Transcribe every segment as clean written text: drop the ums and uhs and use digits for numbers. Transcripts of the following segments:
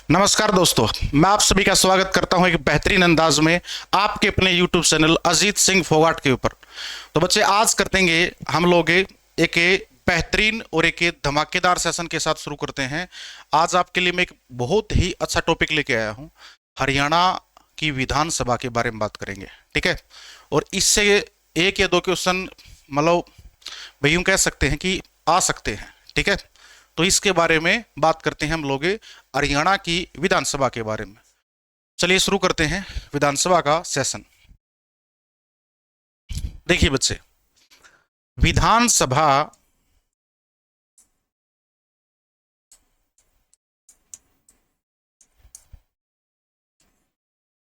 नमस्कार दोस्तों, मैं आप सभी का स्वागत करता हूं एक बेहतरीन अंदाज में आपके अपने YouTube चैनल अजीत सिंह फोगाट के ऊपर। तो बच्चे, आज करतेंगे हम लोग एक बेहतरीन और एक धमाकेदार सेशन के साथ शुरू करते हैं। आज आपके लिए मैं एक बहुत ही अच्छा टॉपिक लेके आया हूं। हरियाणा की विधानसभा के बारे में बात करेंगे, ठीक है। और इससे एक या दो क्वेश्चन मतलब भाई यूं कह सकते हैं कि आ सकते हैं, ठीक है। तो इसके बारे में बात करते हैं हम लोग हरियाणा की विधानसभा के बारे में। चलिए शुरू करते हैं विधानसभा का सेशन। देखिए बच्चे, विधानसभा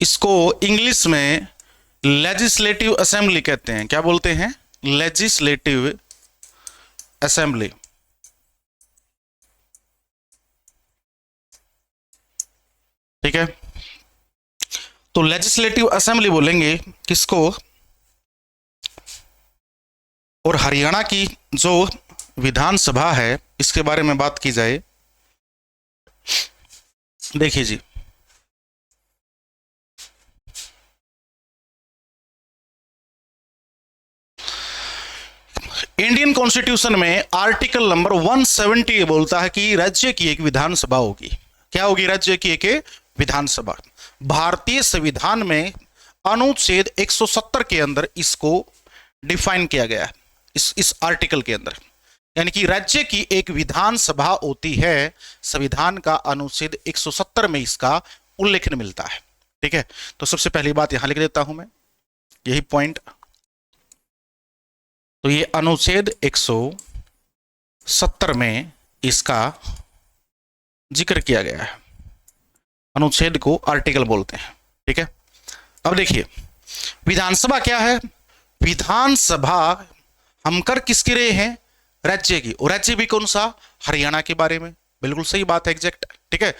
इसको इंग्लिश में लेजिस्लेटिव असेंबली कहते हैं। क्या बोलते हैं? Legislative assembly. ठीक है, तो लेजिस्लेटिव असेंबली बोलेंगे किसको? और हरियाणा की जो विधानसभा है इसके बारे में बात की जाए, देखिए जी, इंडियन कॉन्स्टिट्यूशन में आर्टिकल नंबर 170 बोलता है कि राज्य की एक विधानसभा होगी। क्या होगी? राज्य की एक विधानसभा। भारतीय संविधान में अनुच्छेद 170 के अंदर इसको डिफाइन किया गया है, इस आर्टिकल के अंदर। यानी कि राज्य की एक विधानसभा होती है, संविधान का अनुच्छेद 170 में इसका उल्लेखन मिलता है, ठीक है। तो सबसे पहली बात यहां लिख देता हूं मैं, यही पॉइंट। तो ये अनुच्छेद 170 में इसका जिक्र किया गया है। अनुच्छेद को आर्टिकल बोलते हैं, ठीक है। अब देखिए, विधानसभा क्या है? विधानसभा हम कर किसके रहे हैं? राज्य की। और राज्य भी कौन सा? हरियाणा के बारे में। बिल्कुल सही बात है, एग्जैक्ट, ठीक है।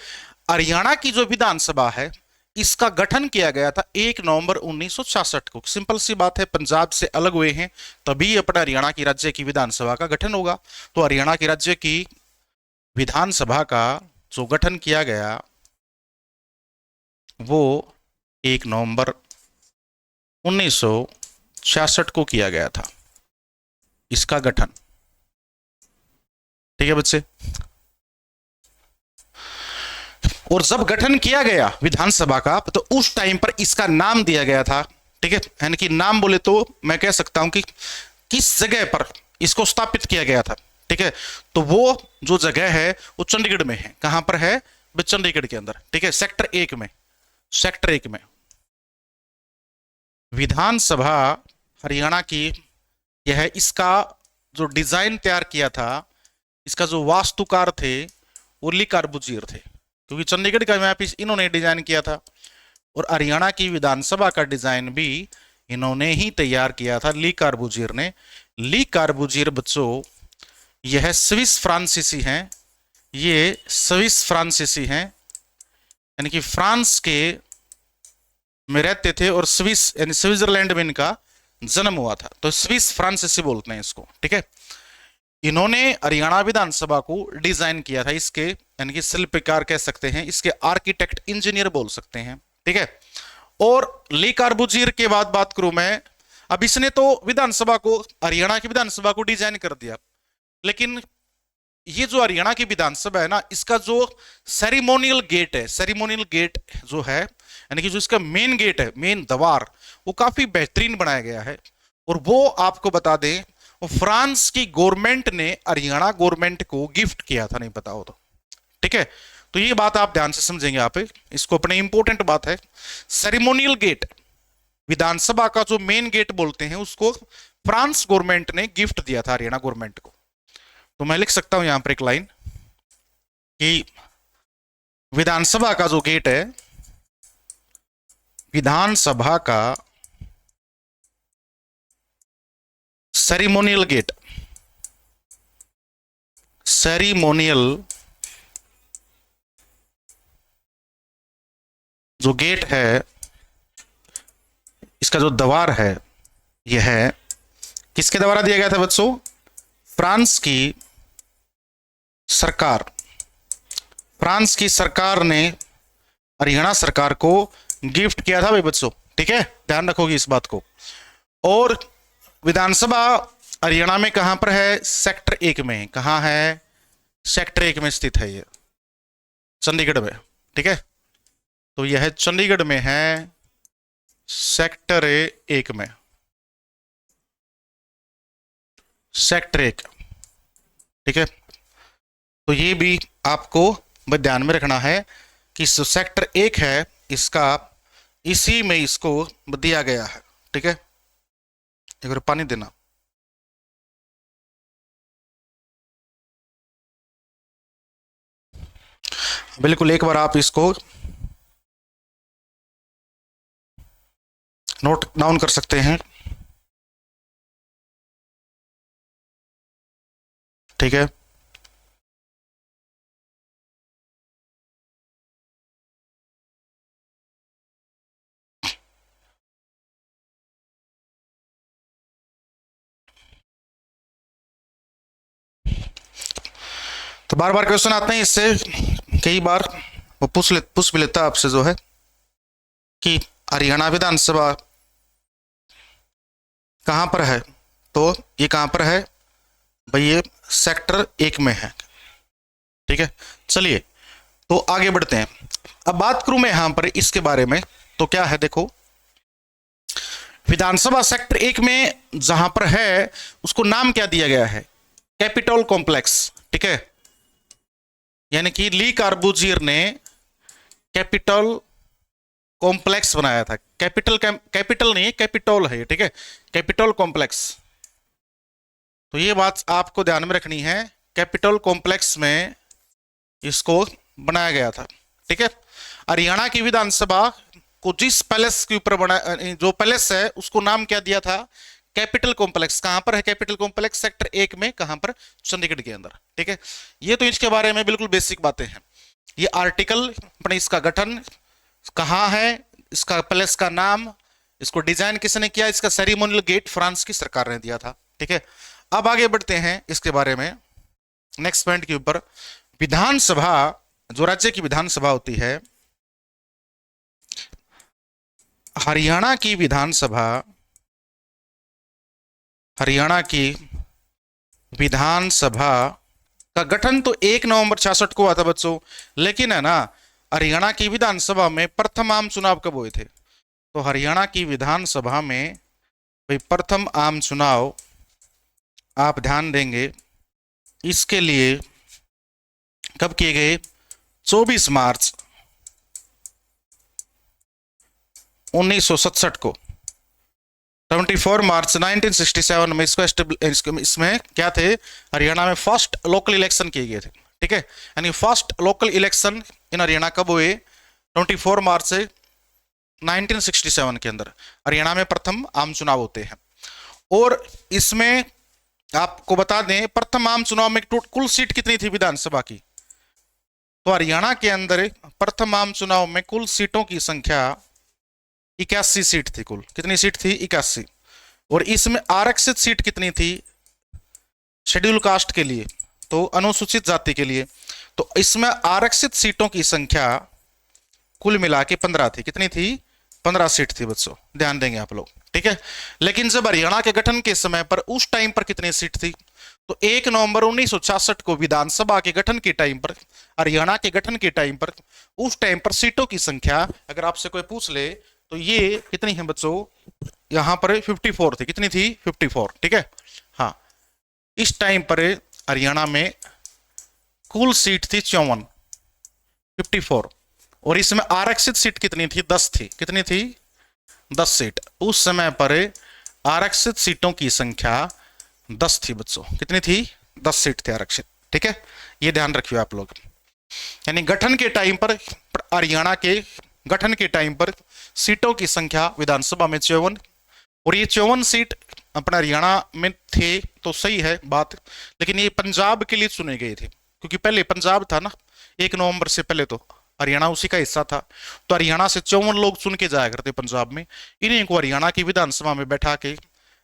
हरियाणा की जो विधानसभा है इसका गठन किया गया था 1 नवंबर 1966 को। सिंपल सी बात है, पंजाब से अलग हुए हैं तभी अपना हरियाणा की राज्य की विधानसभा का गठन होगा। तो हरियाणा की राज्य की विधानसभा का जो गठन किया गया वो 1 नवंबर 1966 को किया गया था, इसका गठन, ठीक है बच्चे। और जब गठन किया गया विधानसभा का तो उस टाइम पर इसका नाम दिया गया था, ठीक है। यानी कि नाम बोले तो मैं कह सकता हूं कि किस जगह पर इसको स्थापित किया गया था, ठीक है। तो वो जो जगह है वो चंडीगढ़ में है। कहां पर है? चंडीगढ़ के अंदर, ठीक है, सेक्टर 1 में। सेक्टर 1 में विधानसभा हरियाणा की यह, इसका जो डिजाइन तैयार किया था, इसका जो वास्तुकार थे वो ली कार्बूजियर थे, क्योंकि चंडीगढ़ का मैप इन्होंने डिजाइन किया था। और हरियाणा की विधानसभा का डिजाइन भी इन्होंने ही तैयार किया था, ली कार्बूजियर ने। ली कार्बूजियर बच्चों यह स्विस फ्रांसीसी हैं, ये स्विस फ्रांसीसी हैं, यानी कि फ्रांस के में रहते थे और स्विस यानी स्विट्जरलैंड में इनका जन्म हुआ था। तो स्विस फ्रांसीसी बोलते हैं इसको, ठीक है। इन्होंने हरियाणा विधानसभा को डिजाइन किया था, इसके यानी कि शिल्पकार कह सकते हैं, इसके आर्किटेक्ट इंजीनियर बोल सकते हैं, ठीक है। और ली कार्बूजियर के बाद बात करूं मैं, अब इसने तो विधानसभा को, हरियाणा की विधानसभा को डिजाइन कर दिया, लेकिन ये जो हरियाणा की विधानसभा है ना, इसका जो सेरिमोनियल गेट है, सेरिमोनियल गेट जो है, यानी कि जो इसका मेन गेट है, मेन द्वार, वो काफी बेहतरीन बनाया गया है। और वो आपको बता दें, वो फ्रांस की गवर्नमेंट ने हरियाणा गवर्नमेंट को गिफ्ट किया था, नहीं पता हो तो, ठीक है। तो ये बात आप ध्यान से समझेंगे, आप इसको अपने इंपॉर्टेंट बात है। सेरिमोनियल गेट, विधानसभा का जो मेन गेट बोलते हैं, उसको फ्रांस गवर्नमेंट ने गिफ्ट दिया था हरियाणा गवर्नमेंट को। तो मैं लिख सकता हूं यहां पर एक लाइन कि विधानसभा का जो गेट है, विधानसभा का सेरिमोनियल गेट, सेरिमोनियल जो गेट है, इसका जो द्वार है, यह है किसके द्वारा दिया गया था बच्चों? फ्रांस की सरकार, फ्रांस की सरकार ने हरियाणा सरकार को गिफ्ट किया था भाई बच्चों, ठीक है, ध्यान रखोगे इस बात को। और विधानसभा हरियाणा में कहां पर है? सेक्टर 1 में। कहां है? सेक्टर 1 में स्थित है ये, चंडीगढ़ में, ठीक है। तो यह चंडीगढ़ में है, सेक्टर 1 में, सेक्टर 1, ठीक है। तो ये भी आपको ध्यान में रखना है कि सेक्टर 1 है इसका, इसी में इसको दिया गया है, ठीक है। एक बार पानी देना। बिल्कुल, एक बार आप इसको नोट डाउन कर सकते हैं, ठीक है। तो बार बार क्वेश्चन आते हैं इससे, कई बार वो पूछ भी लेता है आपसे जो है कि हरियाणा विधानसभा कहां पर है। तो ये कहां पर है भाई? ये सेक्टर 1 में है, ठीक है। चलिए तो आगे बढ़ते हैं। अब बात करूं मैं यहां पर इसके बारे में, तो क्या है देखो, विधानसभा सेक्टर 1 में जहां पर है उसको नाम क्या दिया गया है? कैपिटल कॉम्प्लेक्स, ठीक है। यानी कि ली कार्बूजियर ने कैपिटल कॉम्प्लेक्स बनाया था। कैपिटल नहीं है, कैपिटल है, ठीक है, कैपिटल कॉम्प्लेक्स। तो ये बात आपको ध्यान में रखनी है, कैपिटल कॉम्प्लेक्स में इसको बनाया गया था, ठीक है। हरियाणा की विधानसभा को जिस पैलेस के ऊपर बना, जो पैलेस है उसको नाम क्या दिया था? Capital complex. कहां पर है कैपिटल कॉम्प्लेक्स? सेक्टर 1 में। कहां पर? चंडीगढ़ के अंदर, ठीक है। ये तो इसके बारे में बिल्कुल बेसिक बातें हैं। ये आर्टिकल अपने, इसका गठन कहां है, इसका पैलेस का नाम, इसको डिजाइन किसने किया, इसका सेरेमोनियल गेट फ्रांस की सरकार ने दिया था, ठीक है। अब आगे बढ़ते हैं इसके बारे में, नेक्स्ट पॉइंट के ऊपर। विधानसभा, जो राज्य की विधानसभा होती है, हरियाणा की विधानसभा, हरियाणा की विधानसभा का गठन तो 1 नवंबर 66 को हुआ था बच्चों, लेकिन है ना, हरियाणा की विधानसभा में प्रथम आम चुनाव कब हुए थे? तो हरियाणा की विधानसभा में भाई प्रथम आम चुनाव आप ध्यान देंगे इसके लिए कब किए गए? 24 मार्च 1967 को, 24 मार्च 1967 में इसमें क्या थे? हरियाणा में फर्स्ट लोकल इलेक्शन किए गए थे, ठीक है। यानी first local election in Haryana कब हुए? 24 मार्च 1967 के अंदर हरियाणा में प्रथम आम चुनाव होते हैं। और इसमें आपको बता दें, प्रथम आम चुनाव में कुल सीट कितनी थी विधानसभा की? तो हरियाणा के अंदर प्रथम आम चुनाव में कुल सीटों की संख्या 81 सीट थी। कुल कितनी सीट थी? 81। और इसमें आरक्षित सीट कितनी थी शेड्यूल कास्ट के लिए? तो अनुसूचित जाति के लिए। तो इसमें आरक्षित सीटों की संख्या कुल मिला के 15 थी। कितनी थी? 15 सीट थी बच्चों, ध्यान देंगे आप लोग, ठीक है। लेकिन जब हरियाणा के गठन के समय पर उस टाइम पर कितनी सीट थी? तो 1 नवंबर 1966 को विधानसभा के गठन के टाइम पर, हरियाणा के गठन के टाइम पर, उस टाइम पर सीटों की संख्या अगर आपसे कोई पूछ ले तो ये कितनी है बच्चों? यहां पर 54 थी। कितनी थी? 54, ठीक है। हाँ, इस टाइम पर हरियाणा में कुल सीट थी 54, 54। और इसमें आरक्षित सीट कितनी थी? 10 थी। कितनी थी? 10 सीट। उस समय पर आरक्षित सीटों की संख्या 10 थी बच्चों। कितनी थी? 10 सीट थे आरक्षित, ठीक है। ये ध्यान रखिए आप लोग। यानी गठन के टाइम पर, हरियाणा के गठन के टाइम पर सीटों की संख्या विधानसभा में 54, और ये 54 सीट अपना हरियाणा में थे तो सही है बात, लेकिन ये पंजाब के लिए चुने गए थे, क्योंकि पहले पंजाब था ना, 1 नवंबर से पहले तो हरियाणा उसी का हिस्सा था। तो हरियाणा से 54 लोग चुन के जाया करते पंजाब में, इन्हीं को हरियाणा की विधानसभा में बैठा के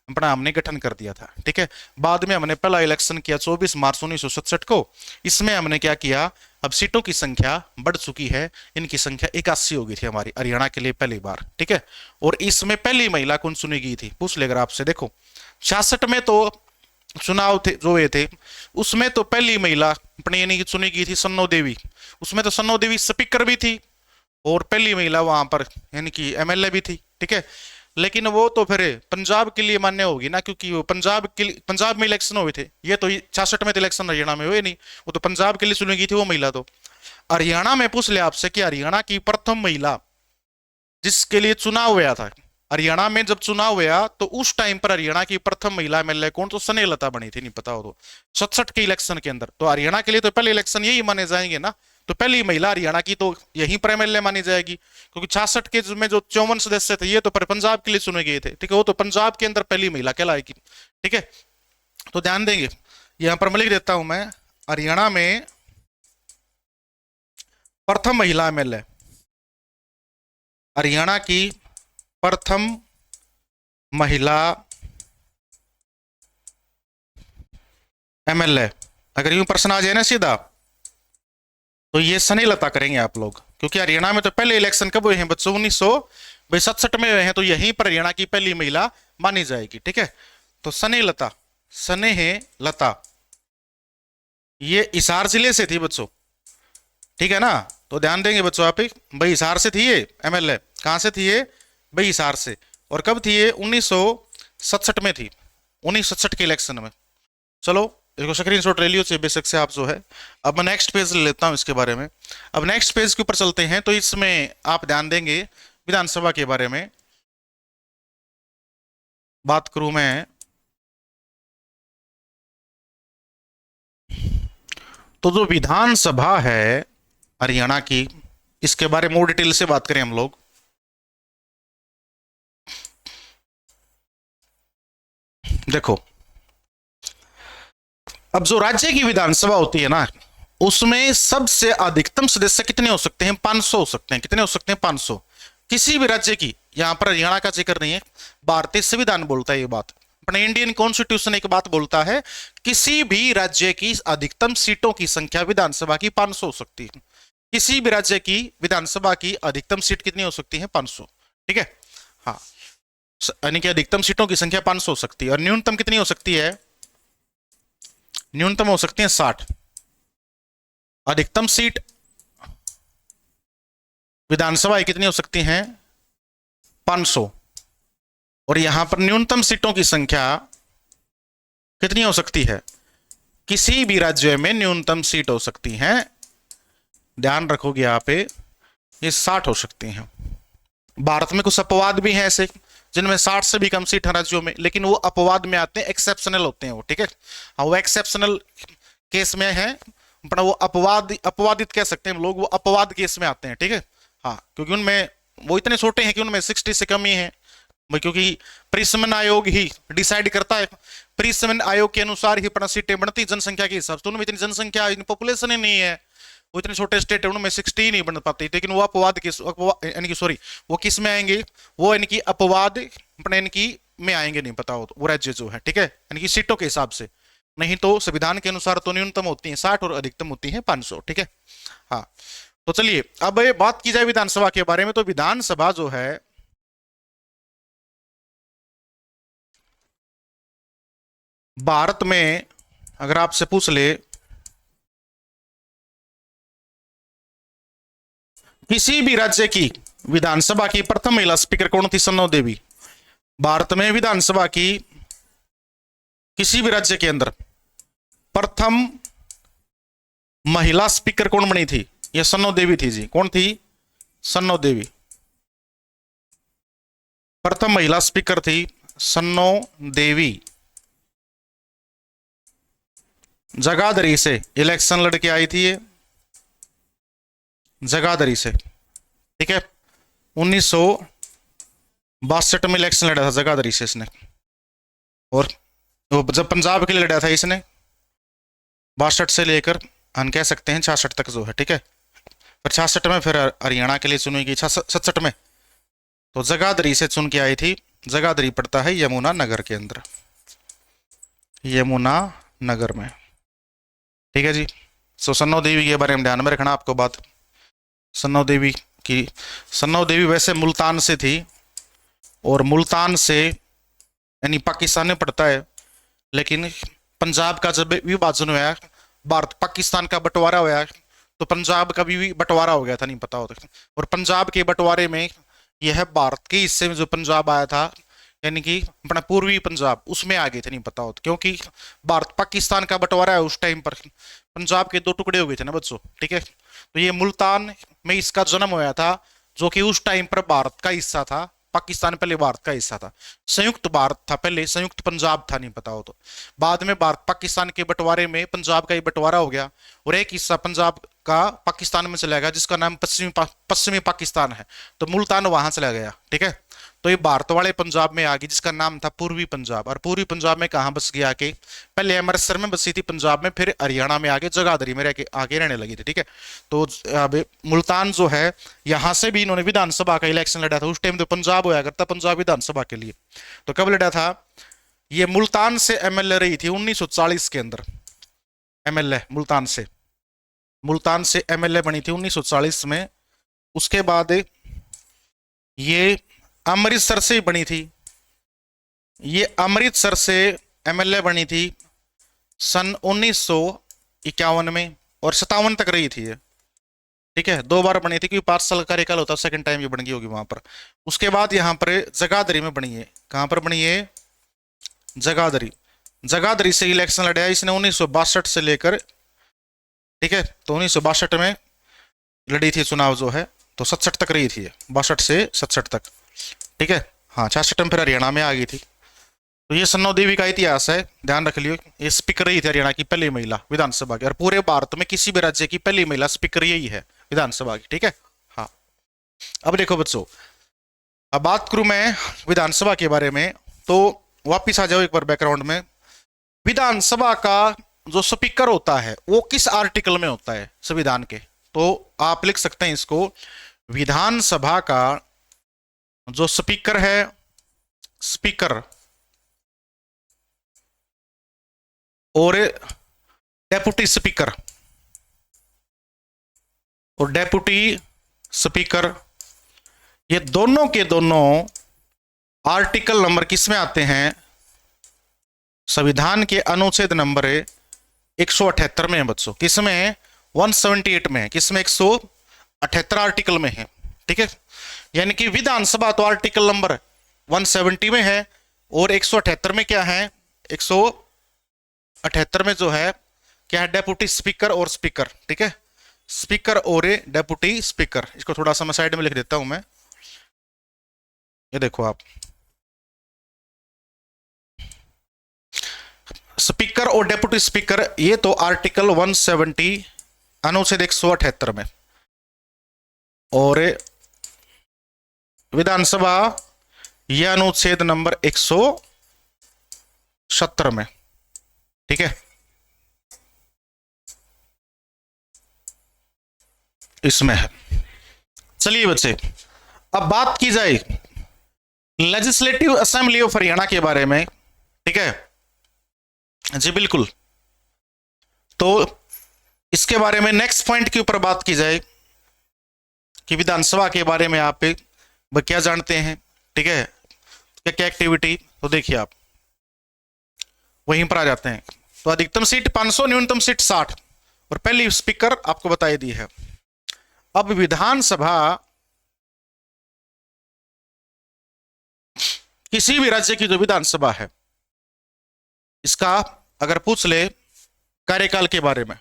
अपना हमने गठन कर दिया था, ठीक है। बाद में हमने पहला इलेक्शन किया 24 मार्च 1967 को। इसमें हमने क्या किया? अब सीटों की संख्या बढ़ चुकी है, इनकी संख्या 81 हो गई थी हमारी हरियाणा के लिए पहली बार, ठीक है। और इसमें पहली महिला कौन चुनी गई थी, पूछ लेगा आपसे। देखो 66 में तो चुनाव थे जो ये थे, उसमें तो पहली महिला अपने यानी कि चुनी गई थी सन्नो देवी। उसमें तो सन्नो देवी स्पीकर भी थी और पहली महिला वहां पर यानी कि एमएलए भी थी, ठीक है। लेकिन वो तो फिर पंजाब के लिए मान्य होगी ना, क्योंकि वो पंजाब में इलेक्शन हुए थे। ये तो 66 में तो इलेक्शन हरियाणा में हुए नहीं, वो तो पंजाब के लिए चुनी गई थी वो महिला। तो हरियाणा में पूछ ले आपसे कि हरियाणा की प्रथम महिला जिसके लिए चुनाव हुआ था, हरियाणा में जब चुनाव हुआ तो उस टाइम पर हरियाणा की प्रथम महिला एमएलए कौन, तो स्नेहलता बनी थी, नहीं पता हो तो 67 के इलेक्शन के अंदर। तो हरियाणा के लिए तो पहले इलेक्शन यही माने जाएंगे ना, तो पहली महिला हरियाणा की तो यहीं पर एमएलए मानी जाएगी, क्योंकि 66 के में जो 54 सदस्य थे ये तो पर पंजाब के लिए चुने गए थे, ठीक है। वो तो पंजाब के अंदर पहली महिला कहलाएगी, ठीक है। तो ध्यान देंगे, यहां पर मैं लिख देता हूं, मैं हरियाणा में प्रथम महिला एमएलए, हरियाणा की प्रथम महिला एमएलए। अगर यूं प्रश्न आ जाए ना सीधा तो ये स्नेहलता करेंगे आप लोग, क्योंकि हरियाणा में तो पहले इलेक्शन कब हुए हैं बच्चों, 1967 में हुए हैं, तो यहीं पर हरियाणा की पहली महिला मानी जाएगी, ठीक है। तो स्नेहलता, स्नेहलता ये हिसार जिले से थी बच्चों, ठीक है ना। तो ध्यान देंगे बच्चों आप, भाई हिसार से थी ये एमएलए, कहां से थी ये, भाई हिसार से। और कब थी ये, 1967 में थी, 1967 के इलेक्शन में। चलो इसको स्क्रीन शॉट ले लियो चाहिए बेशक से आप जो है। अब मैं नेक्स्ट पेज ले लेता हूं इसके बारे में। अब नेक्स्ट पेज के ऊपर चलते हैं, तो इसमें आप ध्यान देंगे विधानसभा के बारे में बात करूं मैं, तो जो विधानसभा है हरियाणा की, इसके बारे में और डिटेल से बात करें हम लोग। देखो अब जो राज्य की विधानसभा होती है ना, उसमें सबसे अधिकतम सदस्य कितने हो सकते हैं, 500 हो सकते हैं। कितने हो सकते हैं, 500। किसी भी राज्य की, यहां पर हरियाणा का जिक्र नहीं है, भारतीय संविधान बोलता है ये बात, अपने इंडियन कॉन्स्टिट्यूशन एक बात बोलता है, किसी भी राज्य की अधिकतम सीटों की संख्या विधानसभा की 500 हो सकती है। किसी भी राज्य की विधानसभा की अधिकतम सीट कितनी हो सकती है, 500, ठीक है। हाँ, यानी कि अधिकतम सीटों की संख्या 500 हो सकती है, और न्यूनतम कितनी हो सकती है, न्यूनतम हो सकती है 60। अधिकतम सीट विधानसभा कितनी हो सकती हैं, 500। और यहां पर न्यूनतम सीटों की संख्या कितनी हो सकती है, किसी भी राज्य में न्यूनतम सीट हो सकती हैं, ध्यान रखोगे आप, ये 60 हो सकती हैं। भारत में कुछ अपवाद भी हैं ऐसे जिनमें 60 से भी कम सीट है राज्यों में, लेकिन वो अपवाद में आते हैं, एक्सेप्शनल होते हैं वो, ठीक है। हाँ, वो एक्सेप्शनल केस में है, अपना वो अपवादित कह सकते हैं हम लोग, वो अपवाद केस में आते हैं, ठीक है। हाँ, क्योंकि उनमें वो इतने छोटे हैं कि उनमें 60 से कम ही है, क्योंकि परिसमन आयोग ही डिसाइड करता है, परिसमन आयोग के अनुसार ही अपना सीटें बढ़ती जनसंख्या के हिसाब से। उनमें इतनी जनसंख्या, पॉपुलेशन ही नहीं है, वो इतने छोटे स्टेट है, उनमें 60 नहीं बन पाती। लेकिन वो अपवाद यानी कि सॉरी, वो किस में आएंगे, वो यानी कि अपवाद अपने इनकी में आएंगे, नहीं पता हो तो वो राज्य जो है, ठीक है, यानी कि सीटों के हिसाब से। नहीं तो संविधान के अनुसार तो न्यूनतम होती है 60 और अधिकतम होती है 500, ठीक है। हाँ, तो चलिए अब बात की जाए विधानसभा के बारे में, तो विधानसभा जो है भारत में, अगर आपसे पूछ ले किसी भी राज्य की विधानसभा की प्रथम महिला स्पीकर कौन थी, सन्नो देवी। भारत में विधानसभा की किसी भी राज्य के अंदर प्रथम महिला स्पीकर कौन बनी थी, यह सन्नो देवी थी जी। कौन थी, सन्नो देवी प्रथम महिला स्पीकर थी, सन्नो देवी। जगाधरी से इलेक्शन लड़के आई थी ये, जगाधरी से, ठीक है। 1962 में इलेक्शन लड़ा था जगाधरी से इसने, और वो जब पंजाब के लिए लड़ा था इसने 62 से लेकर हम कह सकते हैं 66 तक जो है, ठीक है। फिर 66 में फिर हरियाणा के लिए चुनी गई, 67 में तो जगाधरी से चुन के आई थी। जगाधरी पड़ता है यमुना नगर के अंदर, यमुना नगर में, ठीक है जी। सन्नो देवी के बारे में ध्यान में रखना आपको बात। सन्नो देवी की, सन्नो देवी वैसे मुल्तान से थी, और मुल्तान से यानी पाकिस्तान में पड़ता है, लेकिन पंजाब का जब विभाजन हुआ, भारत पाकिस्तान का बंटवारा हुआ, तो पंजाब का भी बंटवारा हो गया था, नहीं पता होता। और पंजाब के बंटवारे में यह भारत के हिस्से में जो पंजाब आया था, यानी कि अपना पूर्वी पंजाब, उसमें आ गए थे, नहीं पता होता, क्योंकि भारत पाकिस्तान का बंटवारा है उस टाइम पर पंजाब के दो टुकड़े हो गए थे ना बच्चों, ठीक है। तो ये मुल्तान में इसका जन्म हुआ था, जो कि उस टाइम पर भारत का हिस्सा था। पाकिस्तान पहले भारत का हिस्सा था, संयुक्त भारत था पहले, संयुक्त पंजाब था, नहीं पता हो तो। बाद में भारत पाकिस्तान के बंटवारे में पंजाब का ही बंटवारा हो गया, और एक हिस्सा पंजाब का पाकिस्तान में चला गया, जिसका नाम पश्चिमी पाकिस्तान है। तो मुल्तान वहां चला गया, ठीक है। तो ये भारत वाले पंजाब में आ गई, जिसका नाम था पूर्वी पंजाब। और पूर्वी पंजाब में कहां बस गया आके, पहले अमृतसर में बसी थी पंजाब में, फिर हरियाणा में आगे जगाधरी में रह आगे रहने लगी थी, ठीक है। तो अब मुल्तान जो है, यहां से भी इन्होंने विधानसभा का इलेक्शन लड़ा था। उस टाइम तो पंजाब होया करता, पंजाब विधानसभा के लिए। तो कब लड़ा था ये? मुल्तान से एमएलए रही थी 1940 के अंदर, एमएलए मुल्तान से एमएलए बनी थी 1940 में। उसके बाद ये अमृतसर से बनी थी, ये अमृतसर से एमएलए बनी थी सन 1951 में, और 57 तक रही थी ये, ठीक है। 2 बार बनी थी, क्योंकि 5 साल का कार्यकाल होता है, सेकंड टाइम ये बन गई होगी वहां पर। उसके बाद यहाँ पर जगाधरी में बनी है। कहां पर बनी है? जगाधरी। जगाधरी से इलेक्शन लड़ा इसने 1962 से लेकर, ठीक है। तो 1962 में लड़ी थी चुनाव जो है, तो 67 तक रही थी, 62 से 67 तक, ठीक है। हाँ, 66 में फिर हरियाणा में आ गई थी। तो ये सन्नो देवी का इतिहास है, ध्यान रख लियो। ये स्पीकर रही थी हरियाणा की पहली महिला विधानसभा की, और पूरे भारत में किसी भी राज्य की पहली महिला स्पीकर यही है विधानसभा की, ठीक है। हाँ, अब देखो बच्चों, अब बात करूं मैं विधानसभा के बारे में, तो वापिस आ जाओ एक बार बैकग्राउंड में। विधानसभा का जो स्पीकर होता है वो किस आर्टिकल में होता है संविधान के? तो आप लिख सकते हैं इसको, विधानसभा का जो स्पीकर है, स्पीकर और डेप्यूटी स्पीकर, और डेप्यूटी स्पीकर, ये दोनों के दोनों आर्टिकल नंबर किस में आते हैं? संविधान के अनुच्छेद नंबर 178 में है बच्चों। किसमें? 178 में है। किसमें? 178 आर्टिकल में है, ठीक है। यानी कि विधानसभा तो आर्टिकल नंबर 170 में है, और 178 में क्या है? 178 में जो है क्या है? डेप्यूटी स्पीकर और स्पीकर, ठीक है। स्पीकर और डेप्यूटी स्पीकर। इसको थोड़ा सा मैं साइड में लिख देता हूं मैं, ये देखो आप, स्पीकर और डेप्यूटी स्पीकर, ये तो आर्टिकल 170 अनुच्छेद 178 में, और विधानसभा यह अनुच्छेद नंबर 170 में, ठीक है, इसमें है। चलिए बच्चे, अब बात की जाए लेजिस्लेटिव असेंबली ऑफ हरियाणा के बारे में, ठीक है जी, बिल्कुल। तो इसके बारे में नेक्स्ट पॉइंट के ऊपर बात की जाए कि विधानसभा के बारे में आप क्या जानते हैं, ठीक है, क्या क्या एक्टिविटी। तो देखिए आप वहीं पर आ जाते हैं। तो अधिकतम सीट 500, न्यूनतम सीट 60, और पहली स्पीकर आपको बताई दी है। अब विधानसभा किसी भी राज्य की जो विधानसभा है, इसका अगर पूछ ले कार्यकाल के बारे में,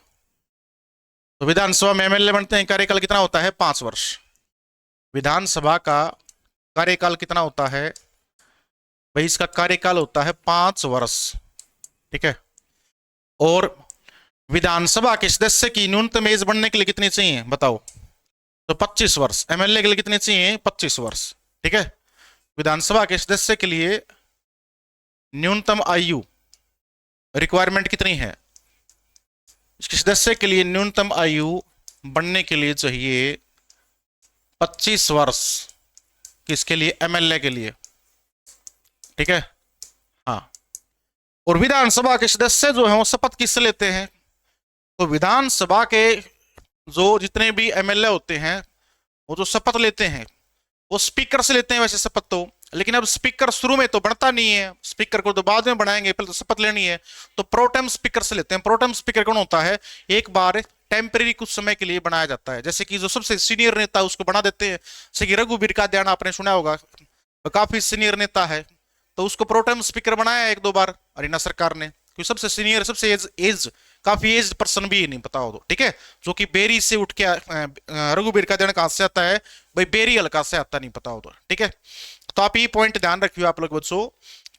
तो विधानसभा में एमएलए बनते हैं, कार्यकाल कितना होता है? 5 वर्ष। विधानसभा का कार्यकाल कितना होता है भाई? इसका कार्यकाल होता है 5 वर्ष, ठीक है। और विधानसभा के सदस्य की न्यूनतम एज बनने के लिए कितनी चाहिए बताओ? तो 25 वर्ष। एमएलए के लिए कितने चाहिए? 25 वर्ष, ठीक है। विधानसभा के सदस्य के लिए न्यूनतम आयु रिक्वायरमेंट कितनी है? इसके सदस्य के लिए न्यूनतम आयु बनने के लिए चाहिए 25 वर्ष। किसके लिए? एमएलए के लिए, ठीक है। हाँ, और विधानसभा के सदस्य जो है वो शपथ किससे लेते हैं? तो विधानसभा के जो जितने भी एमएलए होते हैं वो जो शपथ लेते हैं वो स्पीकर से लेते हैं वैसे शपथ तो, लेकिन अब स्पीकर शुरू में तो बनता नहीं है, स्पीकर को तो बाद में बनाएंगे, पहले तो शपथ लेनी है, तो प्रोटेम स्पीकर से लेते हैं। प्रोटेम स्पीकर कौन होता है? एक बार टेम्परेरी कुछ समय के लिए बनाया जाता है, जैसे कि जो सबसे सीनियर नेता है उसको बना देते हैं, जैसे कि रघुवीर का ध्यान आपने सुना होगा, वो काफी सीनियर नेता है, तो उसको प्रोटेम स्पीकर बनाया एक दो बार हरियाणा सरकार ने, क्योंकि सबसे सीनियर, सबसे एज काफी एज पर्सन भी नहीं पता हो तो, ठीक है, जो कि बेरी से उठ के रघुवीर का ध्यान कहां से आता है भाई? बेरी हल्का से आता, नहीं पता हो तो, ठीक है। तो आप ये पॉइंट ध्यान रखिए आप लोग बच्चों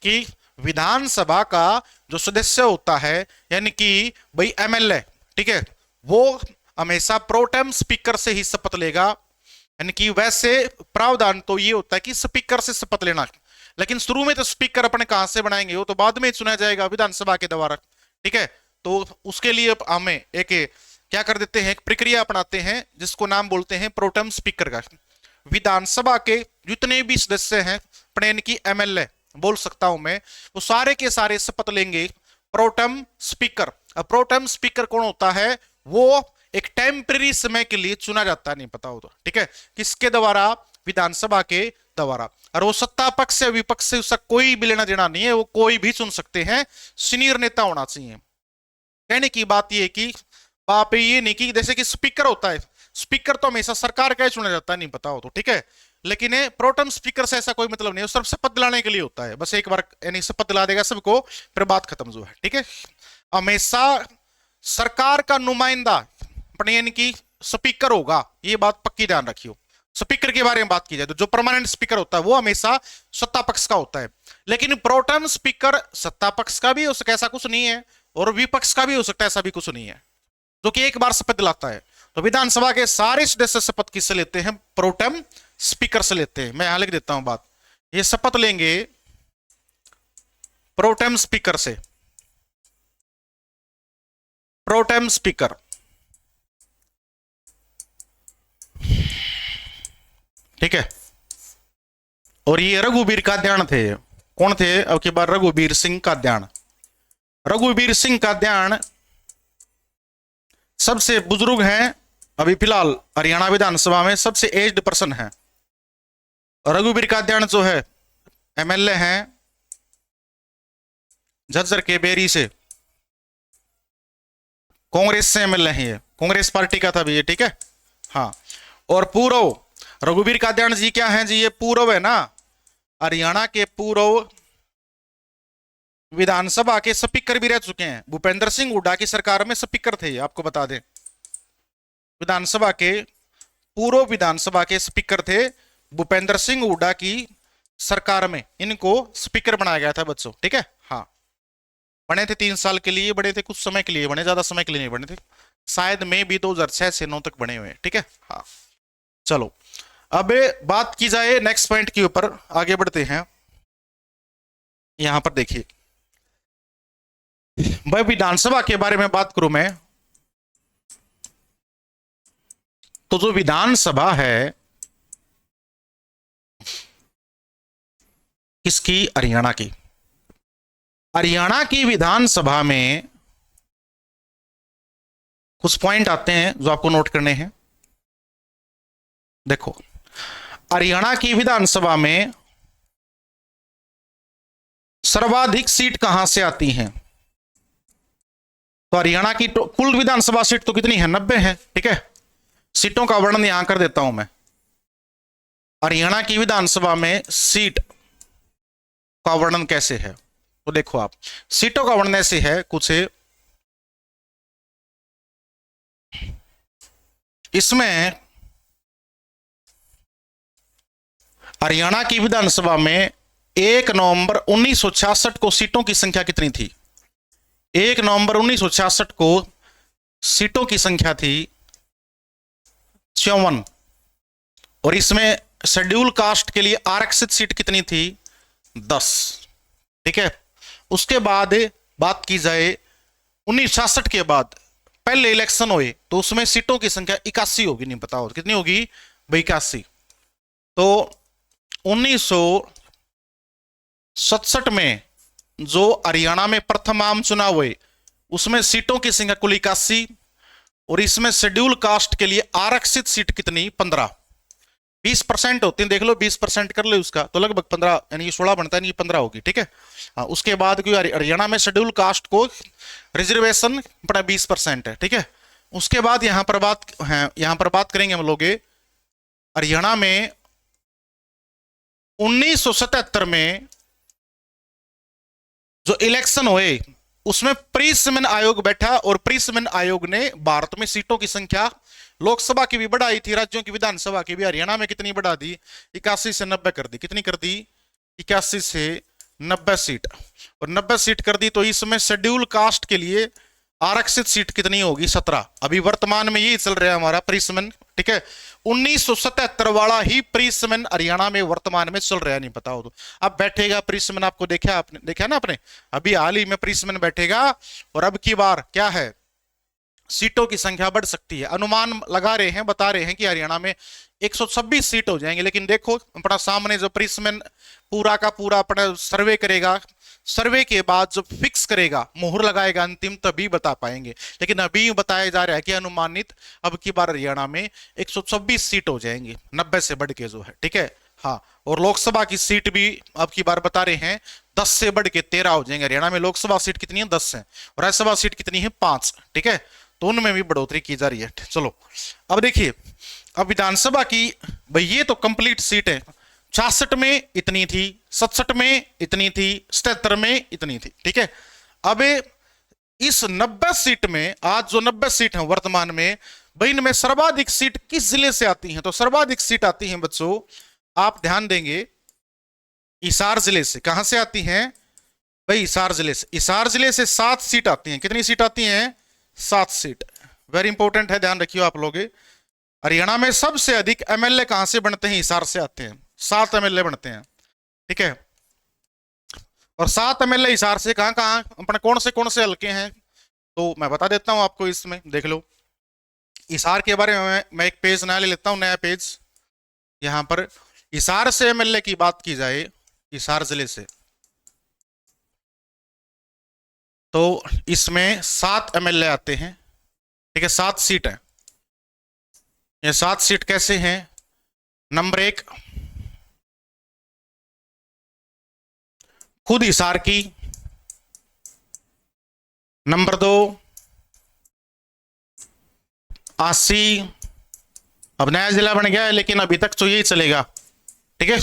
कि विधानसभा का जो सदस्य होता है यानी कि भाई एमएलए, ठीक है, वो हमेशा प्रोटेम स्पीकर से ही शपथ लेगा, यानी कि वैसे प्रावधान तो ये होता है कि स्पीकर से शपथ लेना, लेकिन शुरू में तो स्पीकर अपने कहां से बनाएंगे? वो तो बाद में चुना जाएगा विधानसभा के द्वारा, ठीक है। तो उसके लिए हमें एक क्या कर देते हैं, एक प्रक्रिया अपनाते हैं जिसको नाम बोलते हैं प्रोटेम स्पीकर का। विधानसभा के जितने भी सदस्य हैं अपने यानी कि एमएलए बोल सकता हूं मैं, वो सारे के सारे शपथ लेंगे प्रोटेम स्पीकर। अब प्रोटेम स्पीकर कौन होता है? वो एक टेम्परेरी समय के लिए चुना जाता है, नहीं पता हो तो, ठीक है, किसके द्वारा? विधानसभा के द्वारा। और वो सत्ता पक्ष से विपक्ष से उसका कोई भी लेना देना नहीं है, वो कोई भी चुन सकते हैं, सीनियर नेता होना चाहिए। कहने की बात ये कि आप ये नहीं कि जैसे कि स्पीकर होता है, स्पीकर तो हमेशा सरकार का ही चुना जाता है, नहीं पता हो तो, ठीक है, लेकिन प्रोटेम स्पीकर से ऐसा कोई मतलब नहीं है, सिर्फ शपथ दिलाने के लिए होता है, बस एक बार यानी शपथ दिला देगा सबको, फिर बात खत्म जो है, ठीक है। हमेशा सरकार का नुमाइंदा अपने यानी कि स्पीकर होगा, ये बात पक्की ध्यान रखियो। स्पीकर के बारे में बात की जाए तो जो परमानेंट स्पीकर होता है वो हमेशा सत्ता पक्ष का होता है, लेकिन प्रोटेम स्पीकर सत्ता पक्ष का भी हो सकता है, ऐसा कुछ नहीं है, और विपक्ष का भी हो सकता है, ऐसा भी कुछ नहीं है, जो कि एक बार शपथ दिलाता है। तो विधानसभा के सारे सदस्य शपथ किससे लेते हैं? प्रोटेम स्पीकर से लेते हैं। मैं यहां लिख देता हूं बात, ये शपथ लेंगे प्रोटेम स्पीकर से, प्रोटेम स्पीकर, ठीक है। और ये रघुवीर का ध्यान थे, कौन थे अब की बार? रघुवीर सिंह का ध्यान। रघुवीर सिंह का ध्यान सबसे बुजुर्ग हैं अभी फिलहाल हरियाणा विधानसभा में, सबसे एज्ड पर्सन है। रघुवीर का ध्यान जो है एमएलए हैं झज्जर के बेरी से, कांग्रेस से एमएलए हैं, ये कांग्रेस पार्टी का था भी ये, ठीक है, हाँ। और पूर्व रघुवीर का ध्यान जी क्या है जी? ये पूर्व है ना, हरियाणा के पूर्व विधानसभा के स्पीकर भी रह चुके हैं। भूपेंद्र सिंह हुड्डा की सरकार में स्पीकर थे, आपको बता दें, विधानसभा के पूर्व विधानसभा के स्पीकर थे भूपेंद्र सिंह हुड्डा की सरकार में, इनको स्पीकर बनाया गया था बच्चों, ठीक है, हाँ। बने थे 3 साल के लिए, बने थे कुछ समय के लिए, बने ज्यादा समय के लिए नहीं बने थे, शायद में भी 2006 से 9 तक बने हुए, ठीक है, हाँ। चलो अब बात की जाए नेक्स्ट पॉइंट के ऊपर, आगे बढ़ते हैं। यहां पर देखिए भाई, विधानसभा के बारे में बात करूं मैं तो जो विधानसभा है किसकी? हरियाणा की। हरियाणा की विधानसभा में कुछ पॉइंट आते हैं जो आपको नोट करने हैं। देखो, हरियाणा की विधानसभा में सर्वाधिक सीट कहां से आती हैं? तो हरियाणा की कुल विधानसभा सीट तो कितनी है? 90 है, ठीक है। सीटों का वर्णन यहां कर देता हूं मैं। हरियाणा की विधानसभा में सीट का वर्णन कैसे है तो देखो आप, सीटों का वर्णन ऐसे है कुछ, इसमें हरियाणा की विधानसभा में 1 नवंबर 1966 को सीटों की संख्या कितनी थी? 1 नवंबर 1966 को सीटों की संख्या थी 54, और इसमें शेड्यूल कास्ट के लिए आरक्षित सीट कितनी थी? 10, ठीक है। उसके बाद बात की जाए 1966 के बाद पहले इलेक्शन हुए तो उसमें सीटों की संख्या 81 होगी, नहीं पता हो कितनी होगी भाई? 81। तो 1967 में जो हरियाणा में प्रथम आम चुनाव हुए उसमें सीटों की संख्या कुल 81, और इसमें शेड्यूल कास्ट के लिए आरक्षित सीट कितनी? 15। 20% होती है, देख लो 20% कर लो उसका, तो लगभग 15, यानी ये 16 बनता है, ये 15 होगी, ठीक है। हाँ, उसके बाद क्योंकि हरियाणा में शेड्यूल कास्ट को रिजर्वेशन अपना 20% है, ठीक है। उसके बाद यहाँ पर बात करेंगे हम लोग हरियाणा में 1977 में जो इलेक्शन हुए उसमें प्री-सिमन आयोग बैठा और प्री-सिमन आयोग ने भारत में सीटों की संख्या लोकसभा की भी बढ़ाई थी, राज्यों की विधानसभा की भी। हरियाणा में कितनी बढ़ा दी? 81 से 90 कर दी। कितनी कर दी? 81 से 90 सीट, और 90 सीट कर दी। तो इसमें शेड्यूल कास्ट के लिए आरक्षित सीट कितनी होगी? 17। अभी वर्तमान में ये चल रहा है हमारा प्री-सिमन, ठीक है। 1977 वाला ही प्री-सिमन हरियाणा में वर्तमान में चल रहा है, नहीं पता हो तो। अब बैठेगा प्री-सिमन, आपको देखा ना आपने, अभी हाल ही में प्री-सिमन बैठेगा, और अब की बार क्या है, सीटों की संख्या बढ़ सकती है। अनुमान लगा रहे हैं, बता रहे हैं कि हरियाणा में 126 सीट हो जाएंगे। लेकिन देखो अपना सामने जो प्री-सिमन पूरा का पूरा अपना सर्वे करेगा, सर्वे के बाद जब फिक्स करेगा, मोहर लगाएगा अंतिम, तभी बता पाएंगे। लेकिन अभी बताया जा रहा है कि अनुमानित अब की बार हरियाणा में 126 सीट हो जाएंगी, 90 से बढ़ के जो है, ठीक है। हाँ, और लोकसभा की सीट भी अब की बार बता रहे हैं 10 से बढ़ के 13 हो जाएंगे। हरियाणा में लोकसभा सीट कितनी है? 10 है, और राज्यसभा सीट कितनी है? 5, ठीक है। तो उनमें भी बढ़ोतरी की जा रही है। चलो अब देखिए, अब विधानसभा की, भाई ये तो कंप्लीट सीट है। 66 में इतनी थी, 67 में इतनी थी, 77 में इतनी थी, ठीक है। अब इस 90 सीट में, आज जो 90 सीट है वर्तमान में, भाई इनमें सर्वाधिक सीट किस जिले से आती हैं? तो सर्वाधिक सीट आती हैं बच्चों, आप ध्यान देंगे, हिसार जिले से। कहां से आती हैं भाई? हिसार जिले से। हिसार जिले से 7 सीट आती हैं। कितनी सीट आती हैं? 7 सीट। वेरी इंपॉर्टेंट है, ध्यान रखियो आप लोग। हरियाणा में सबसे अधिक एमएलए कहां से बनते हैं? हिसार से आते हैं, 7 एमएलए बनते हैं, ठीक है। और 7 एमएलए हिसार से कहां कहां अपने कौन से हल्के हैं? तो मैं बता देता हूं आपको, इसमें देख लो। हिसार के बारे में मैं एक पेज नया ले लेता हूं, नया पेज। यहां पर हिसार से एमएलए की बात की जाए, हिसार जिले से, तो इसमें 7 एमएलए आते हैं, ठीक है। 7 सीट है। ये 7 सीट कैसे हैं? नंबर 1 खुद हिसार की, नंबर 2 आसी। अब नया जिला बन गया है, लेकिन अभी तक तो यही चलेगा, ठीक है।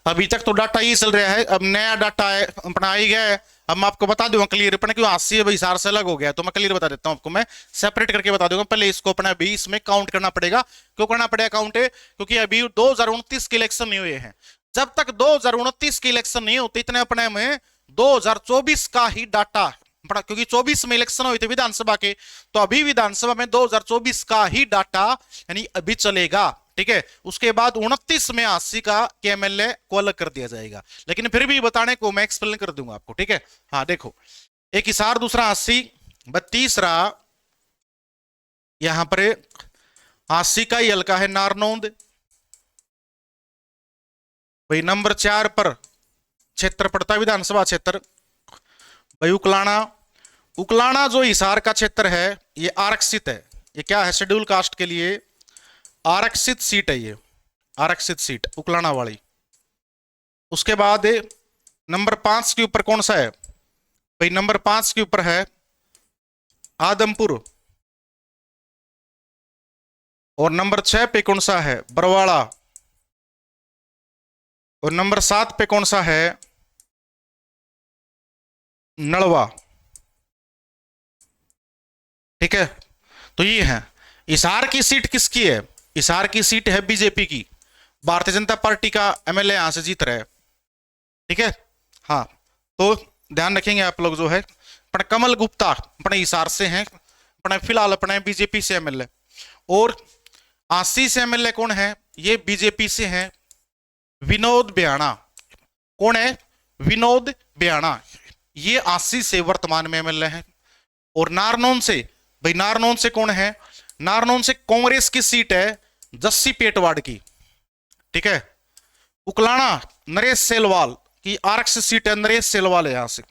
अभी तक तो डाटा यही चल रहा है, अब नया डाटा है अपना आ ही गया है। अब मैं आपको बता दूंगा क्लियर, अपने क्यों 80 है भाई, हिसार से अलग हो गया, तो मैं क्लियर बता देता हूं आपको, मैं सेपरेट करके बता दूंगा। पहले इसको अपना 20 में काउंट करना पड़ेगा। क्यों करना पड़ेगा काउंट? क्योंकि अभी 2029 के इलेक्शन नहीं हुए हैं। जब तक 2029 के इलेक्शन नहीं होते, इतने अपने में 2024 का ही डाटा, क्योंकि 24 में इलेक्शन हुए थे विधानसभा के, तो अभी विधानसभा में 2024 का ही डाटा यानी अभी चलेगा, ठीक है। उसके बाद 29 में 80 का एमएलए को अलग कर दिया जाएगा। लेकिन फिर भी बताने को मैं एक्सप्लेन कर दूंगा आपको, ठीक है। हाँ देखो, एक हिसार, दूसरा 80, तीसरा यहां पर 80 का ही हल्का है नारनौंद। भाई नंबर 4 पर क्षेत्र पड़ता है, विधानसभा क्षेत्र, भाई उकलाना। उकलाना जो हिसार का क्षेत्र है, ये आरक्षित है। ये क्या है? शेड्यूल कास्ट के लिए आरक्षित सीट है, ये आरक्षित सीट उकलाना वाली। उसके बाद नंबर 5 के ऊपर कौन सा है भाई? नंबर 5 के ऊपर है आदमपुर। और नंबर 6 पे कौन सा है? बरवाड़ा। और नंबर 7 पे कौन सा है? नलवा, ठीक है। तो ये है हिसार की सीट किसकी है? हिसार की सीट है बीजेपी की, भारतीय जनता पार्टी का एमएलए यहां से जीत रहा है, ठीक है। हाँ, तो ध्यान रखेंगे आप लोग जो है, अपने कमल गुप्ता अपने हिसार से हैं, अपने फिलहाल अपने बीजेपी से एमएलए। और 80 से एमएलए कौन है? ये बीजेपी से हैं, विनोद बियाणा। कौन है? विनोद बियाणा। ये 80 से वर्तमान में एमएलए हैं। और नारनौंद से, भाई नारनौंद से कौन है? नारनौंद से कांग्रेस की सीट है जस्सी पेटवाड़ की, ठीक है। उकलाना नरेश सेलवाल की आरक्षित सीट है, नरेश सेलवाल है यहां से